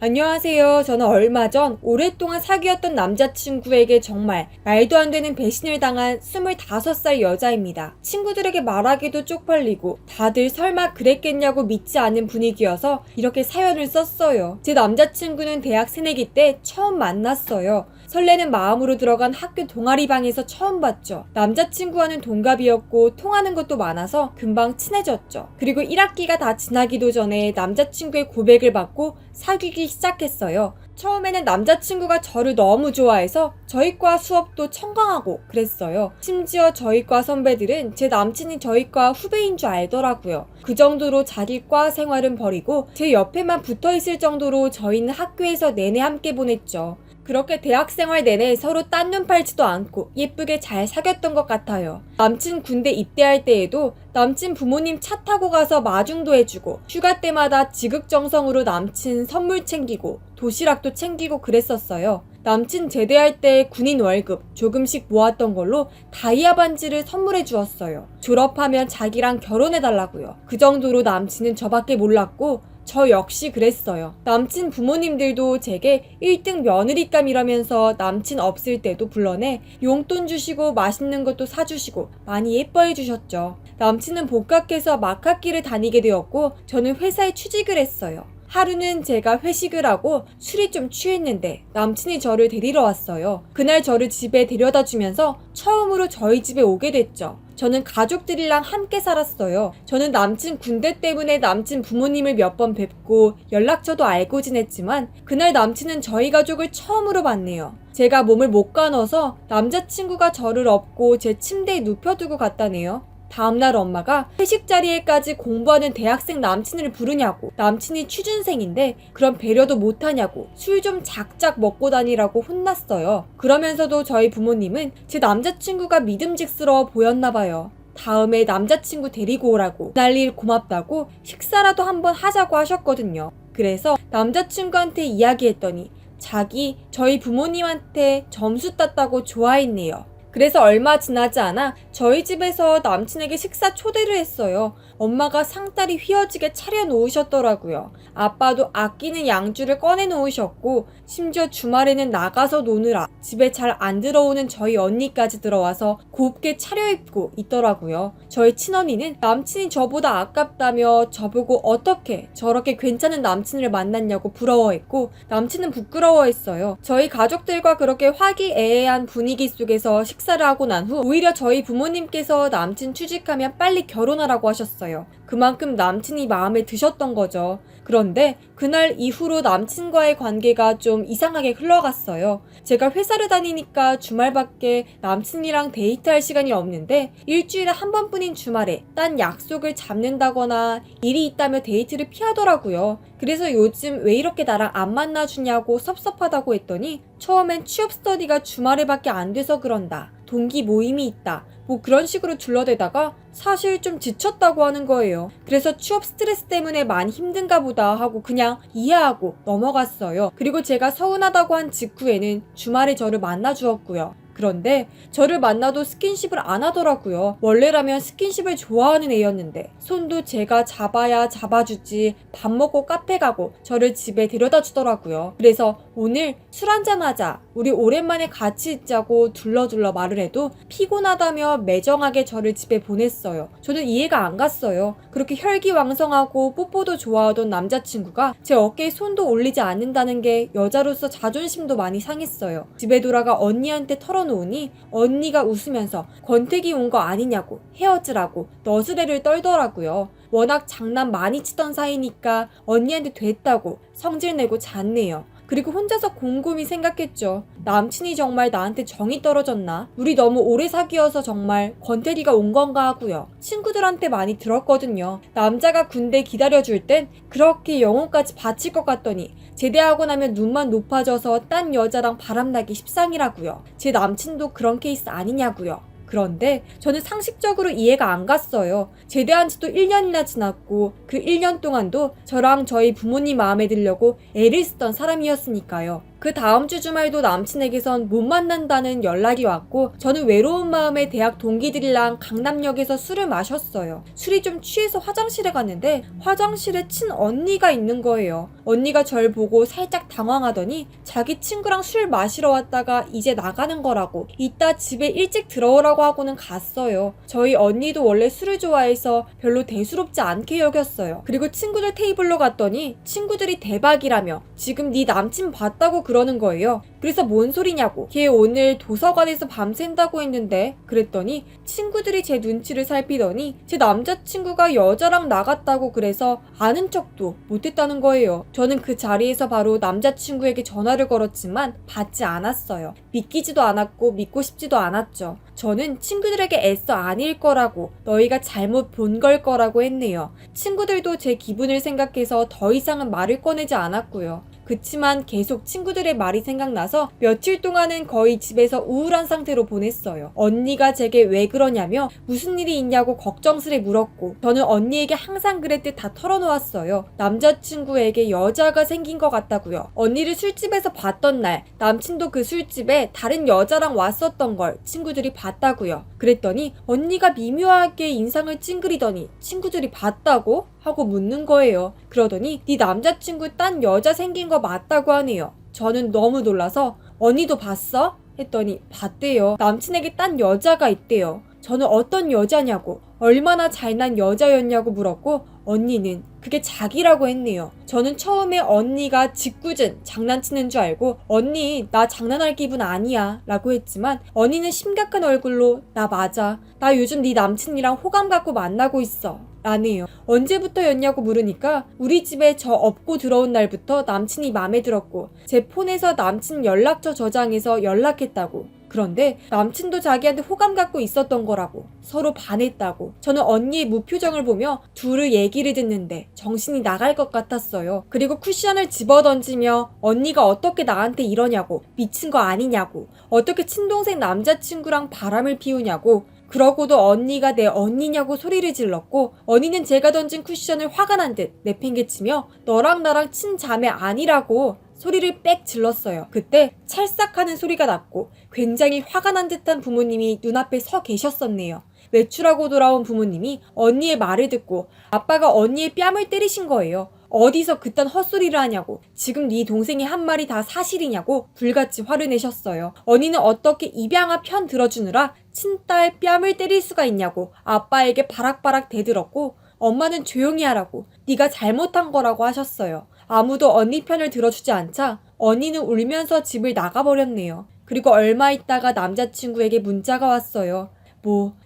안녕하세요. 저는 얼마 전 오랫동안 사귀었던 남자친구에게 정말 말도 안 되는 배신을 당한 25살 여자입니다. 친구들에게 말하기도 쪽팔리고 다들 설마 그랬겠냐고 믿지 않는 분위기여서 이렇게 사연을 썼어요. 제 남자친구는 대학 새내기 때 처음 만났어요. 설레는 마음으로 들어간 학교 동아리방에서 처음 봤죠. 남자친구와는 동갑이었고 통하는 것도 많아서 금방 친해졌죠. 그리고 1학기가 다 지나기도 전에 남자친구의 고백을 받고 사귀기 시작했어요. 처음에는 남자친구가 저를 너무 좋아해서 저희과 수업도 청강하고 그랬어요. 심지어 저희과 선배들은 제 남친이 저희과 후배인 줄 알더라고요. 그 정도로 자기 과 생활은 버리고 제 옆에만 붙어있을 정도로 저희는 학교에서 내내 함께 보냈죠. 그렇게 대학생활 내내 서로 딴 눈 팔지도 않고 예쁘게 잘 사귀었던 것 같아요. 남친 군대 입대할 때에도 남친 부모님 차 타고 가서 마중도 해주고 휴가 때마다 지극정성으로 남친 선물 챙기고 도시락도 챙기고 그랬었어요. 남친 제대할 때 군인 월급 조금씩 모았던 걸로 다이아 반지를 선물해 주었어요. 졸업하면 자기랑 결혼해달라고요. 그 정도로 남친은 저밖에 몰랐고 저 역시 그랬어요. 남친 부모님들도 제게 1등 며느리감이라면서 남친 없을 때도 불러내 용돈 주시고 맛있는 것도 사주시고 많이 예뻐해 주셨죠. 남친은 복학해서 막학기를 다니게 되었고 저는 회사에 취직을 했어요. 하루는 제가 회식을 하고 술이 좀 취했는데 남친이 저를 데리러 왔어요. 그날 저를 집에 데려다 주면서 처음으로 저희 집에 오게 됐죠. 저는 가족들이랑 함께 살았어요. 저는 남친 군대 때문에 남친 부모님을 몇 번 뵙고 연락처도 알고 지냈지만 그날 남친은 저희 가족을 처음으로 봤네요. 제가 몸을 못 가눠서 남자친구가 저를 업고 제 침대에 눕혀두고 갔다네요. 다음날 엄마가 회식 자리에까지 공부하는 대학생 남친을 부르냐고, 남친이 취준생인데 그런 배려도 못하냐고 술 좀 작작 먹고 다니라고 혼났어요. 그러면서도 저희 부모님은 제 남자친구가 믿음직스러워 보였나봐요. 다음에 남자친구 데리고 오라고, 날일 고맙다고 식사라도 한번 하자고 하셨거든요. 그래서 남자친구한테 이야기했더니 자기 저희 부모님한테 점수 땄다고 좋아했네요. 그래서 얼마 지나지 않아 저희 집에서 남친에게 식사 초대를 했어요. 엄마가 상다리 휘어지게 차려놓으셨더라고요. 아빠도 아끼는 양주를 꺼내놓으셨고 심지어 주말에는 나가서 노느라 집에 잘 안 들어오는 저희 언니까지 들어와서 곱게 차려입고 있더라고요. 저희 친언니는 남친이 저보다 아깝다며 저보고 어떻게 저렇게 괜찮은 남친을 만났냐고 부러워했고 남친은 부끄러워했어요. 저희 가족들과 그렇게 화기애애한 분위기 속에서 식사를 하고 난 후 오히려 저희 부모님께서 남친 취직하면 빨리 결혼하라고 하셨어요. 그만큼 남친이 마음에 드셨던 거죠. 그런데 그날 이후로 남친과의 관계가 좀 이상하게 흘러갔어요. 제가 회사를 다니니까 주말밖에 남친이랑 데이트할 시간이 없는데 일주일에 한 번뿐인 주말에 딴 약속을 잡는다거나 일이 있다며 데이트를 피하더라고요. 그래서 요즘 왜 이렇게 나랑 안 만나주냐고 섭섭하다고 했더니 처음엔 취업 스터디가 주말에밖에 안 돼서 그런다. 동기 모임이 있다. 뭐 그런 식으로 둘러대다가 사실 좀 지쳤다고 하는 거예요. 그래서 취업 스트레스 때문에 많이 힘든가 보다 하고 그냥 이해하고 넘어갔어요. 그리고 제가 서운하다고 한 직후에는 주말에 저를 만나주었고요. 그런데 저를 만나도 스킨십을 안 하더라고요. 원래라면 스킨십을 좋아하는 애였는데 손도 제가 잡아야 잡아주지 밥 먹고 카페 가고 저를 집에 데려다 주더라고요. 그래서 오늘 술 한잔 하자, 우리 오랜만에 같이 있자고 둘러둘러 말을 해도 피곤하다며 매정하게 저를 집에 보냈어요. 저는 이해가 안 갔어요. 그렇게 혈기왕성하고 뽀뽀도 좋아하던 남자친구가 제 어깨에 손도 올리지 않는다는 게 여자로서 자존심도 많이 상했어요. 집에 돌아가 언니한테 털어놓으니 언니가 웃으면서 권태기 온 거 아니냐고 헤어지라고 너스레를 떨더라고요. 워낙 장난 많이 치던 사이니까 언니한테 됐다고 성질내고 잤네요. 그리고 혼자서 곰곰이 생각했죠. 남친이 정말 나한테 정이 떨어졌나? 우리 너무 오래 사귀어서 정말 권태기가 온 건가 하고요. 친구들한테 많이 들었거든요. 남자가 군대 기다려줄 땐 그렇게 영혼까지 바칠 것 같더니 제대하고 나면 눈만 높아져서 딴 여자랑 바람나기 십상이라고요. 제 남친도 그런 케이스 아니냐고요. 그런데 저는 상식적으로 이해가 안 갔어요. 제대한 지도 1년이나 지났고 그 1년 동안도 저랑 저희 부모님 마음에 들려고 애를 쓰던 사람이었으니까요. 그 다음 주 주말도 남친에게선 못 만난다는 연락이 왔고 저는 외로운 마음에 대학 동기들이랑 강남역에서 술을 마셨어요. 술이 좀 취해서 화장실에 갔는데 화장실에 친언니가 있는 거예요. 언니가 절 보고 살짝 당황하더니 자기 친구랑 술 마시러 왔다가 이제 나가는 거라고 이따 집에 일찍 들어오라고 하고는 갔어요. 저희 언니도 원래 술을 좋아해서 별로 대수롭지 않게 여겼어요. 그리고 친구들 테이블로 갔더니 친구들이 대박이라며 지금 네 남친 봤다고 그러는 거예요. 그래서 뭔 소리냐고. 걔 오늘 도서관에서 밤샌다고 했는데 그랬더니 친구들이 제 눈치를 살피더니 제 남자친구가 여자랑 나갔다고 그래서 아는 척도 못했다는 거예요. 저는 그 자리에서 바로 남자친구에게 전화를 걸었지만 받지 않았어요. 믿기지도 않았고 믿고 싶지도 않았죠. 저는 친구들에게 애써 아닐 거라고 너희가 잘못 본 걸 거라고 했네요. 친구들도 제 기분을 생각해서 더 이상은 말을 꺼내지 않았고요. 그치만 계속 친구들의 말이 생각나서 며칠 동안은 거의 집에서 우울한 상태로 보냈어요. 언니가 제게 왜 그러냐며 무슨 일이 있냐고 걱정스레 물었고 저는 언니에게 항상 그랬듯 다 털어놓았어요. 남자친구에게 여자가 생긴 것 같다고요. 언니를 술집에서 봤던 날 남친도 그 술집에 다른 여자랑 왔었던 걸 친구들이 봤다고요. 그랬더니 언니가 미묘하게 인상을 찡그리더니 친구들이 봤다고? 하고 묻는 거예요. 그러더니 네 남자친구 딴 여자 생긴 거 맞다고 하네요. 저는 너무 놀라서 언니도 봤어? 했더니 봤대요. 남친에게 딴 여자가 있대요. 저는 어떤 여자냐고 얼마나 잘난 여자였냐고 물었고 언니는 그게 자기라고 했네요. 저는 처음에 언니가 짓궂은 장난치는 줄 알고 언니 나 장난할 기분 아니야 라고 했지만 언니는 심각한 얼굴로 나 맞아. 나 요즘 네 남친이랑 호감 갖고 만나고 있어 라네요. 언제부터였냐고 물으니까 우리 집에 저 업고 들어온 날부터 남친이 맘에 들었고 제 폰에서 남친 연락처 저장해서 연락했다고. 그런데 남친도 자기한테 호감 갖고 있었던 거라고. 서로 반했다고. 저는 언니의 무표정을 보며 둘의 얘기를 듣는데 정신이 나갈 것 같았어요. 그리고 쿠션을 집어던지며 언니가 어떻게 나한테 이러냐고. 미친 거 아니냐고. 어떻게 친동생 남자친구랑 바람을 피우냐고. 그러고도 언니가 내 언니냐고 소리를 질렀고 언니는 제가 던진 쿠션을 화가 난 듯 내팽개치며 너랑 나랑 친자매 아니라고 소리를 빽 질렀어요. 그때 찰싹하는 소리가 났고 굉장히 화가 난 듯한 부모님이 눈앞에 서 계셨었네요. 외출하고 돌아온 부모님이 언니의 말을 듣고 아빠가 언니의 뺨을 때리신 거예요. 어디서 그딴 헛소리를 하냐고. 지금 네 동생이 한 말이 다 사실이냐고 불같이 화를 내셨어요. 언니는 어떻게 입양아 편 들어주느라 친딸 뺨을 때릴 수가 있냐고 아빠에게 바락바락 대들었고 엄마는 조용히 하라고 네가 잘못한 거라고 하셨어요. 아무도 언니 편을 들어주지 않자 언니는 울면서 집을 나가버렸네요. 그리고 얼마 있다가 남자친구에게 문자가 왔어요.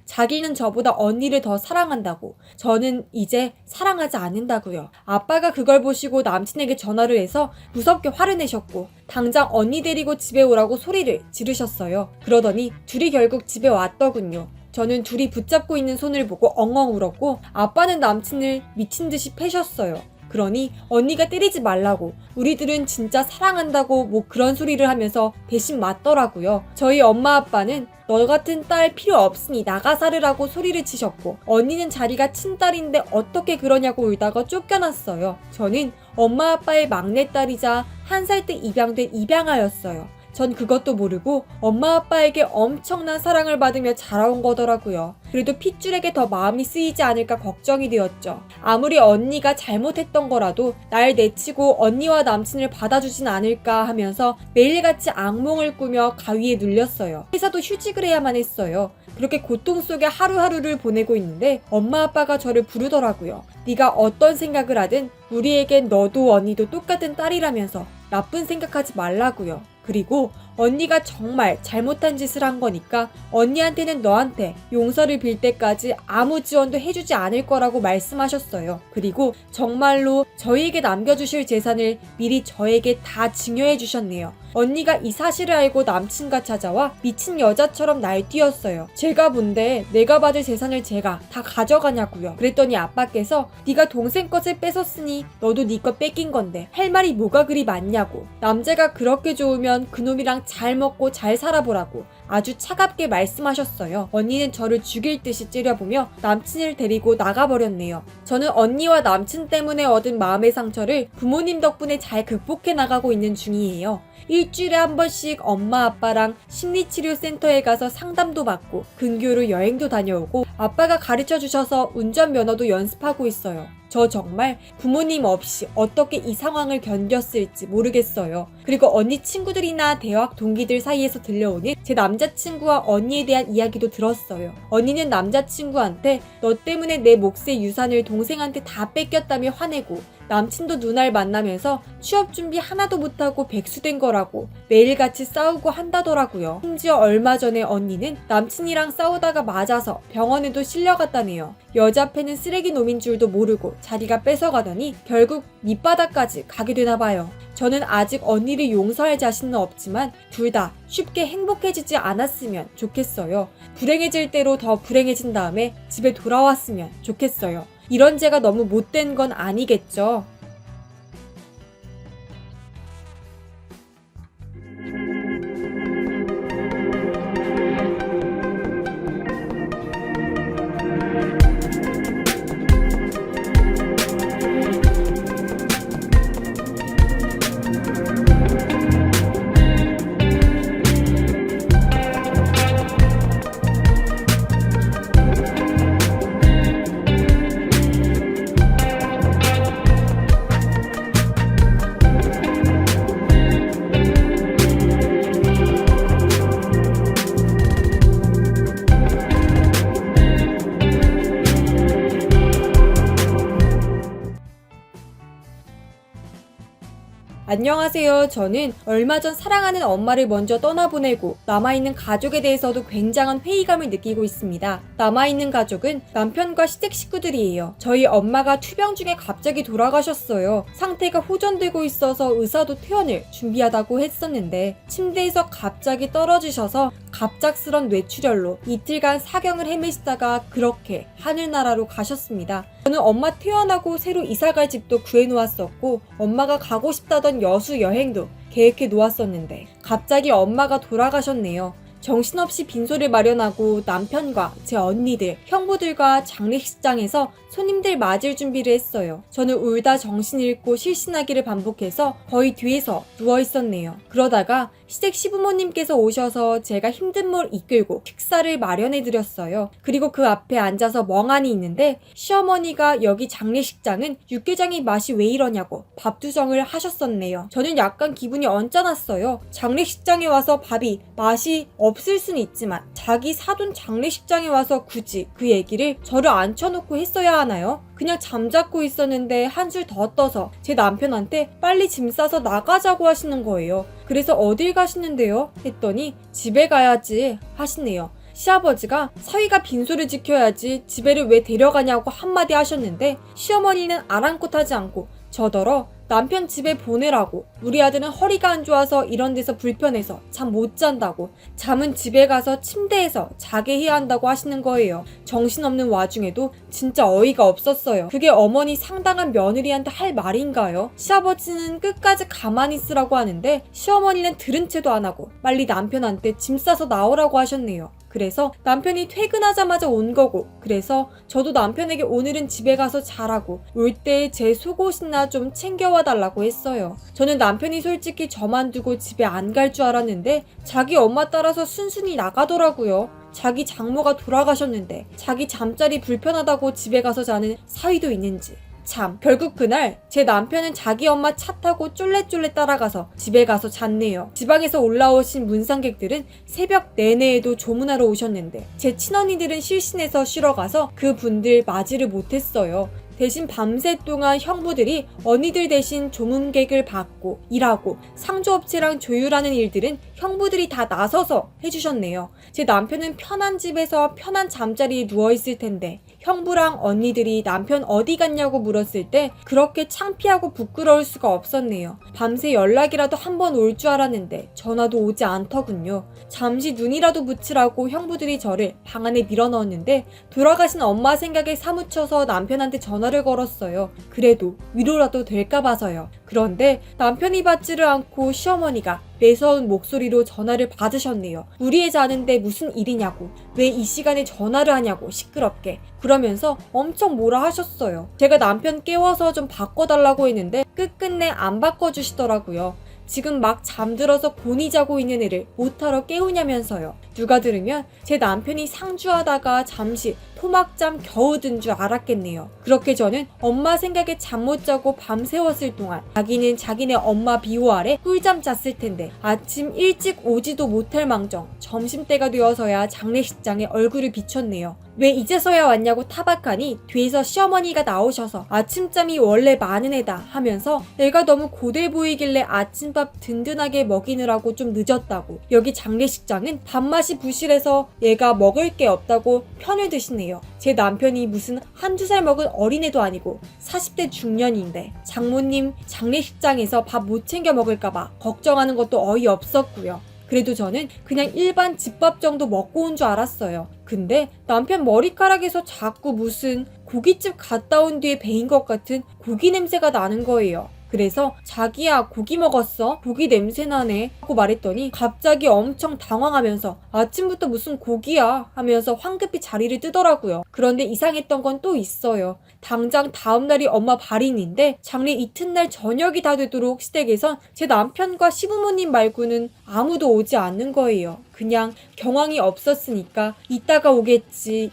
자기는 저보다 언니를 더 사랑한다고. 저는 이제 사랑하지 않는다고요. 아빠가 그걸 보시고 남친에게 전화를 해서 무섭게 화를 내셨고 당장 언니 데리고 집에 오라고 소리를 지르셨어요. 그러더니 둘이 결국 집에 왔더군요. 저는 둘이 붙잡고 있는 손을 보고 엉엉 울었고 아빠는 남친을 미친 듯이 패셨어요. 그러니 언니가 때리지 말라고 우리들은 진짜 사랑한다고 그런 소리를 하면서 대신 맞더라고요. 저희 엄마 아빠는 너 같은 딸 필요 없으니 나가 살으라고 소리를 치셨고 언니는 자기가 친딸인데 어떻게 그러냐고 울다가 쫓겨났어요. 저는 엄마 아빠의 막내딸이자 1살 때 입양된 입양아였어요. 전 그것도 모르고 엄마 아빠에게 엄청난 사랑을 받으며 자라온 거더라고요. 그래도 핏줄에게 더 마음이 쓰이지 않을까 걱정이 되었죠. 아무리 언니가 잘못했던 거라도 날 내치고 언니와 남친을 받아주진 않을까 하면서 매일같이 악몽을 꾸며 가위에 눌렸어요. 회사도 휴직을 해야만 했어요. 그렇게 고통 속에 하루하루를 보내고 있는데 엄마 아빠가 저를 부르더라고요. 네가 어떤 생각을 하든 우리에겐 너도 언니도 똑같은 딸이라면서 나쁜 생각하지 말라고요. 그리고 언니가 정말 잘못한 짓을 한 거니까 언니한테는 너한테 용서를 빌 때까지 아무 지원도 해주지 않을 거라고 말씀하셨어요. 그리고 정말로 저희에게 남겨주실 재산을 미리 저에게 다 증여해 주셨네요. 언니가 이 사실을 알고 남친과 찾아와 미친 여자처럼 날뛰었어요. 제가 뭔데 내가 받을 재산을 제가 다 가져가냐고요. 그랬더니 아빠께서 네가 동생 것을 뺏었으니 너도 네 것 뺏긴 건데 할 말이 뭐가 그리 많냐고. 남자가 그렇게 좋으면 그놈이랑 잘 먹고 잘 살아보라고 아주 차갑게 말씀하셨어요. 언니는 저를 죽일 듯이 찌려보며 남친을 데리고 나가버렸네요. 저는 언니와 남친 때문에 얻은 마음의 상처를 부모님 덕분에 잘 극복해 나가고 있는 중이에요. 일주일에 한 번씩 엄마 아빠랑 심리치료센터에 가서 상담도 받고 근교로 여행도 다녀오고 아빠가 가르쳐 주셔서 운전면허도 연습하고 있어요. 저 정말 부모님 없이 어떻게 이 상황을 견뎠을지 모르겠어요. 그리고 언니 친구들이나 대학 동기들 사이에서 들려오는 제 남자친구와 언니에 대한 이야기도 들었어요. 언니는 남자친구한테 너 때문에 내 몫의 유산을 동생한테 다 뺏겼다며 화내고 남친도 누날 만나면서 취업 준비 하나도 못하고 백수된 거라고 매일같이 싸우고 한다더라고요. 심지어 얼마 전에 언니는 남친이랑 싸우다가 맞아서 병원에도 실려갔다네요. 여자 패는 쓰레기 놈인 줄도 모르고 자기가 뺏어가더니 결국 밑바닥까지 가게 되나 봐요. 저는 아직 언니를 용서할 자신은 없지만 둘 다 쉽게 행복해지지 않았으면 좋겠어요. 불행해질 대로 더 불행해진 다음에 집에 돌아왔으면 좋겠어요. 이런 제가 너무 못된 건 아니겠죠? 안녕하세요. 저는 얼마 전 사랑하는 엄마를 먼저 떠나보내고 남아있는 가족에 대해서도 굉장한 회의감을 느끼고 있습니다. 남아있는 가족은 남편과 시댁 식구들이에요. 저희 엄마가 투병 중에 갑자기 돌아가셨어요. 상태가 호전되고 있어서 의사도 퇴원을 준비하다고 했었는데 침대에서 갑자기 떨어지셔서 갑작스런 뇌출혈로 이틀간 사경을 헤매시다가 그렇게 하늘나라로 가셨습니다. 저는 엄마 퇴원하고 새로 이사갈 집도 구해놓았었고 엄마가 가고 싶다던 여수 여행도 계획해 놓았었는데 갑자기 엄마가 돌아가셨네요. 정신없이 빈소를 마련하고 남편과 제 언니들, 형부들과 장례식장에서 손님들 맞을 준비를 했어요. 저는 울다 정신 잃고 실신하기를 반복해서 거의 뒤에서 누워있었네요. 그러다가 시댁 시부모님께서 오셔서 제가 힘든 몸을 이끌고 식사를 마련해드렸어요. 그리고 그 앞에 앉아서 멍하니 있는데 시어머니가 여기 장례식장은 육개장이 맛이 왜 이러냐고 밥투정을 하셨었네요. 저는 약간 기분이 언짢았어요. 장례식장에 와서 밥이 맛이 없을 수는 있지만 자기 사돈 장례식장에 와서 굳이 그 얘기를 저를 앉혀놓고 했어야 하나요? 그냥 잠자고 있었는데 한술 더 떠서 제 남편한테 빨리 짐 싸서 나가자고 하시는 거예요. 그래서 어딜 가시는데요? 했더니 집에 가야지 하시네요. 시아버지가 사위가 빈소를 지켜야지 집에를 왜 데려가냐고 한마디 하셨는데 시어머니는 아랑곳하지 않고 저더러 남편 집에 보내라고 우리 아들은 허리가 안 좋아서 이런 데서 불편해서 잠 못 잔다고 잠은 집에 가서 침대에서 자게 해야 한다고 하시는 거예요. 정신없는 와중에도 진짜 어이가 없었어요. 그게 어머니 상당한 며느리한테 할 말인가요? 시아버지는 끝까지 가만히 있으라고 하는데 시어머니는 들은 채도 안 하고 빨리 남편한테 짐 싸서 나오라고 하셨네요. 그래서 남편이 퇴근하자마자 온 거고, 그래서 저도 남편에게 오늘은 집에 가서 자라고 올 때 제 속옷이나 좀 챙겨와 달라고 했어요. 저는 남편이 솔직히 저만 두고 집에 안 갈 줄 알았는데 자기 엄마 따라서 순순히 나가더라고요. 자기 장모가 돌아가셨는데 자기 잠자리 불편하다고 집에 가서 자는 사위도 있는지. 참, 결국 그날 제 남편은 자기 엄마 차 타고 쫄래쫄래 따라가서 집에 가서 잤네요. 지방에서 올라오신 문상객들은 새벽 내내에도 조문하러 오셨는데 제 친언니들은 실신해서 쉬러 가서 그 분들 맞이를 못했어요. 대신 밤새 동안 형부들이 언니들 대신 조문객을 받고 일하고 상조업체랑 조율하는 일들은 형부들이 다 나서서 해주셨네요. 제 남편은 편한 집에서 편한 잠자리에 누워있을 텐데 형부랑 언니들이 남편 어디 갔냐고 물었을 때 그렇게 창피하고 부끄러울 수가 없었네요. 밤새 연락이라도 한 번 올 줄 알았는데 전화도 오지 않더군요. 잠시 눈이라도 붙이라고 형부들이 저를 방 안에 밀어넣었는데 돌아가신 엄마 생각에 사무쳐서 남편한테 전화를 걸었어요. 그래도 위로라도 될까 봐서요. 그런데 남편이 받지를 않고 시어머니가 매서운 목소리로 전화를 받으셨네요. 우리 애 자는데 무슨 일이냐고, 왜 이 시간에 전화를 하냐고 시끄럽게 그러면서 엄청 뭐라 하셨어요. 제가 남편 깨워서 좀 바꿔달라고 했는데 끝끝내 안 바꿔주시더라고요. 지금 막 잠들어서 곤히 자고 있는 애를 못하러 깨우냐면서요. 누가 들으면 제 남편이 상주하다가 잠시 토막잠 겨우 든 줄 알았겠네요. 그렇게 저는 엄마 생각에 잠 못 자고 밤새웠을 동안 자기는 자기네 엄마 비호 아래 꿀잠 잤을 텐데 아침 일찍 오지도 못할 망정 점심때가 되어서야 장례식장에 얼굴을 비췄네요. 왜 이제서야 왔냐고 타박하니 뒤에서 시어머니가 나오셔서 아침잠이 원래 많은 애다 하면서 내가 너무 고돼 보이길래 아침밥 든든하게 먹이느라고 좀 늦었다고, 여기 장례식장은 밥맛이 부실해서 얘가 먹을 게 없다고 편을 드시네요. 제 남편이 무슨 한두 살 먹은 어린애도 아니고 40대 중년인데 장모님 장례식장에서 밥 못 챙겨 먹을까봐 걱정하는 것도 어이없었고요. 그래도 저는 그냥 일반 집밥 정도 먹고 온 줄 알았어요. 근데 남편 머리카락에서 자꾸 무슨 고깃집 갔다 온 뒤에 배인 것 같은 고기 냄새가 나는 거예요. 그래서 자기야 고기 먹었어? 고기 냄새 나네 하고 말했더니 갑자기 엄청 당황하면서 아침부터 무슨 고기야 하면서 황급히 자리를 뜨더라고요. 그런데 이상했던 건 또 있어요. 당장 다음날이 엄마 발인인데 장례 이튿날 저녁이 다 되도록 시댁에선 제 남편과 시부모님 말고는 아무도 오지 않는 거예요. 그냥 경황이 없었으니까 이따가 오겠지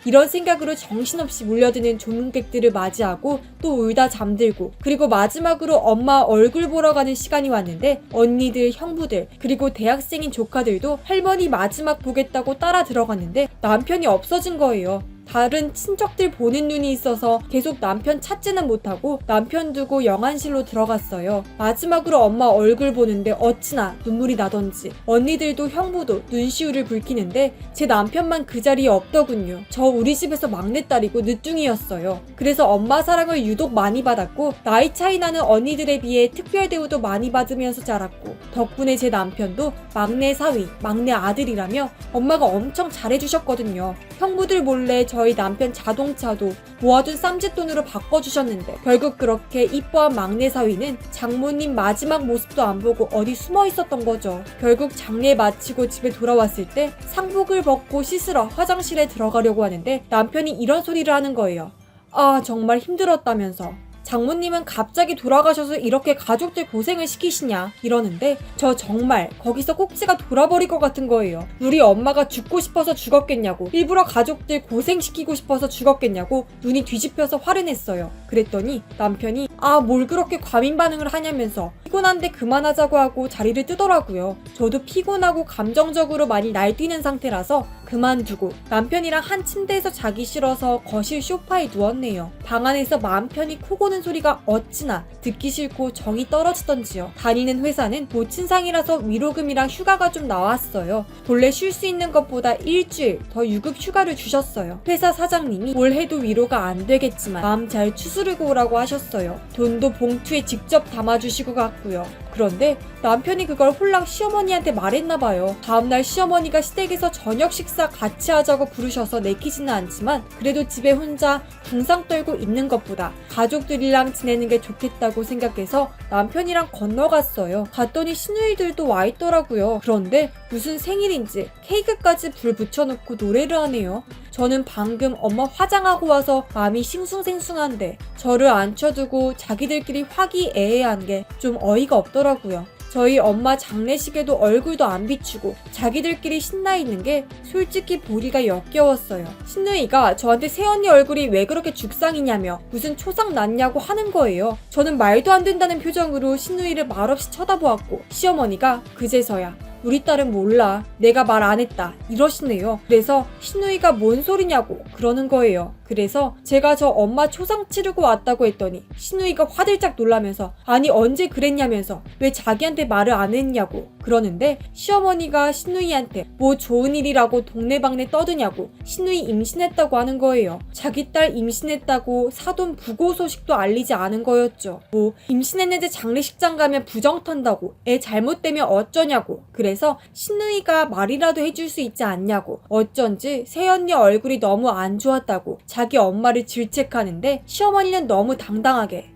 이런 생각으로 정신없이 몰려드는 조문객들을 맞이하고 또 울다 잠들고, 그리고 마지막으로 엄마 얼굴 보러 가는 시간이 왔는데 언니들, 형부들, 그리고 대학생인 조카들도 할머니 마지막 보겠다고 따라 들어갔는데 남편이 없어진 거예요. 다른 친척들 보는 눈이 있어서 계속 남편 찾지는 못하고 남편 두고 영안실로 들어갔어요. 마지막으로 엄마 얼굴 보는데 어찌나 눈물이 나던지 언니들도 형부도 눈시울을 붉히는데 제 남편만 그 자리에 없더군요. 저 우리 집에서 막내딸이고 늦둥이였어요. 그래서 엄마 사랑을 유독 많이 받았고 나이 차이 나는 언니들에 비해 특별 대우도 많이 받으면서 자랐고 덕분에 제 남편도 막내 사위, 막내 아들이라며 엄마가 엄청 잘해주셨거든요. 형부들 몰래 저희 남편 자동차도 모아둔 쌈짓돈으로 바꿔주셨는데 결국 그렇게 이뻐한 막내 사위는 장모님 마지막 모습도 안 보고 어디 숨어 있었던 거죠. 결국 장례 마치고 집에 돌아왔을 때 상복을 벗고 씻으러 화장실에 들어가려고 하는데 남편이 이런 소리를 하는 거예요. 아, 정말 힘들었다면서. 장모님은 갑자기 돌아가셔서 이렇게 가족들 고생을 시키시냐 이러는데 저 정말 거기서 꼭지가 돌아버릴 것 같은 거예요. 우리 엄마가 죽고 싶어서 죽었겠냐고, 일부러 가족들 고생시키고 싶어서 죽었겠냐고 눈이 뒤집혀서 화를 냈어요. 그랬더니 남편이 뭘 그렇게 과민 반응을 하냐면서 피곤한데 그만하자고 하고 자리를 뜨더라고요. 저도 피곤하고 감정적으로 많이 날뛰는 상태라서 그만두고 남편이랑 한 침대에서 자기 싫어서 거실 소파에 누웠네요. 방 안에서 마음 편히 코 고는 소리가 어찌나 듣기 싫고 정이 떨어지던지요. 다니는 회사는 모친상이라서 위로금이랑 휴가가 좀 나왔어요. 본래 쉴 수 있는 것보다 일주일 더 유급 휴가를 주셨어요. 회사 사장님이 뭘 해도 위로가 안 되겠지만 마음 잘 추스르고 오라고 하셨어요. 돈도 봉투에 직접 담아주시고 갔고요. 그런데 남편이 그걸 홀랑 시어머니한테 말했나봐요. 다음날 시어머니가 시댁에서 저녁 식사 같이 하자고 부르셔서 내키지는 않지만 그래도 집에 혼자 붕상 떨고 있는 것보다 가족들이랑 지내는 게 좋겠다고 생각해서 남편이랑 건너갔어요. 갔더니 시누이들도 와 있더라고요. 그런데 무슨 생일인지 케이크까지 불 붙여놓고 노래를 하네요. 저는 방금 엄마 화장하고 와서 마음이 싱숭생숭한데 저를 앉혀두고 자기들끼리 화기애애한 게 좀 어이가 없더라고요. 저희 엄마 장례식에도 얼굴도 안 비추고 자기들끼리 신나 있는 게 솔직히 보기가 역겨웠어요. 신누이가 저한테 새언니 얼굴이 왜 그렇게 죽상이냐며 무슨 초상 났냐고 하는 거예요. 저는 말도 안 된다는 표정으로 신누이를 말없이 쳐다보았고 시어머니가 그제서야 우리 딸은 몰라. 내가 말 안 했다. 이러시네요. 그래서 시누이가 뭔 소리냐고 그러는 거예요. 그래서 제가 저 엄마 초상 치르고 왔다고 했더니 시누이가 화들짝 놀라면서 아니 언제 그랬냐면서 왜 자기한테 말을 안 했냐고 그러는데 시어머니가 시누이한테 뭐 좋은 일이라고 동네방네 떠드냐고 시누이 임신했다고 하는 거예요. 자기 딸 임신했다고 사돈 부고 소식도 알리지 않은 거였죠. 뭐 임신했는데 장례식장 가면 부정 탄다고 애 잘못되면 어쩌냐고 그래서 시누이가 말이라도 해줄 수 있지 않냐고 어쩐지 새언니 얼굴이 너무 안 좋았다고 자기 엄마를 질책하는데 시어머니는 너무 당당하게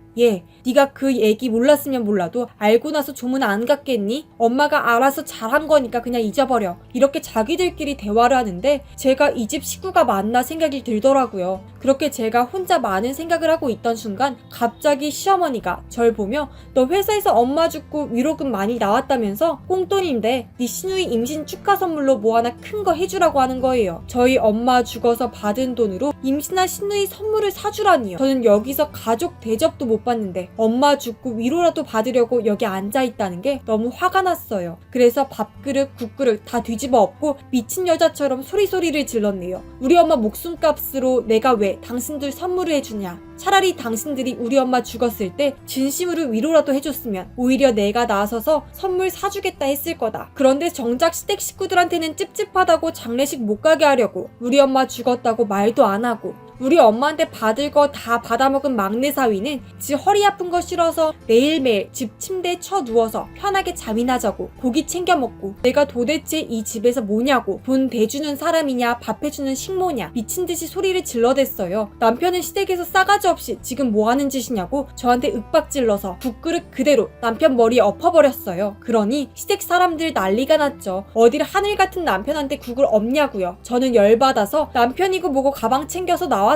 네가 그 얘기 몰랐으면 몰라도 알고 나서 조문 안 갔겠니? 엄마가 알아서 잘한 거니까 그냥 잊어버려. 이렇게 자기들끼리 대화를 하는데 제가 이 집 식구가 맞나 생각이 들더라고요. 그렇게 제가 혼자 많은 생각을 하고 있던 순간 갑자기 시어머니가 절 보며 너 회사에서 엄마 죽고 위로금 많이 나왔다면서 꽁돈인데 네 시누이 임신 축하 선물로 뭐 하나 큰 거 해주라고 하는 거예요. 저희 엄마 죽어서 받은 돈으로 임신한 시누이 선물을 사주라니요. 저는 여기서 가족 대접도 못 봤는데 엄마 죽고 위로라도 받으려고 여기 앉아있다는 게 너무 화가 났어요. 그래서 밥그릇, 국그릇 다 뒤집어 엎고 미친 여자처럼 소리소리를 질렀네요. 우리 엄마 목숨값으로 내가 왜 당신들 선물을 해주냐. 차라리 당신들이 우리 엄마 죽었을 때 진심으로 위로라도 해줬으면 오히려 내가 나서서 선물 사주겠다 했을 거다. 그런데 정작 시댁 식구들한테는 찝찝하다고 장례식 못 가게 하려고 우리 엄마 죽었다고 말도 안 하고 우리 엄마한테 받을 거 다 받아먹은 막내 사위는 지 허리 아픈 거 싫어서 매일매일 집 침대에 쳐 누워서 편하게 잠이나 자고 고기 챙겨 먹고 내가 도대체 이 집에서 뭐냐고 돈 대주는 사람이냐 밥 해주는 식모냐 미친 듯이 소리를 질러댔어요. 남편은 시댁에서 싸가지 없이 지금 뭐 하는 짓이냐고 저한테 윽박질러서 국그릇 그대로 남편 머리에 엎어버렸어요. 그러니 시댁 사람들 난리가 났죠. 어딜 하늘 같은 남편한테 국을 엎냐고요. 저는 열받아서 남편이고 뭐고 가방 챙겨서 나왔어요.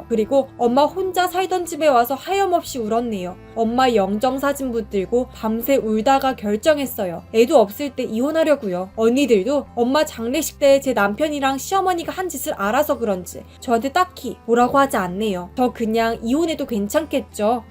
그리고 엄마 혼자 살던 집에 와서 하염없이 울었네요. 엄마 영정사진 붙들고 밤새 울다가 결정했어요. 애도 없을 때 이혼하려고요. 언니들도 엄마 장례식 때 제 남편이랑 시어머니가 한 짓을 알아서 그런지 저한테 딱히 뭐라고 하지 않네요. 저 그냥 이혼해도 괜찮겠죠.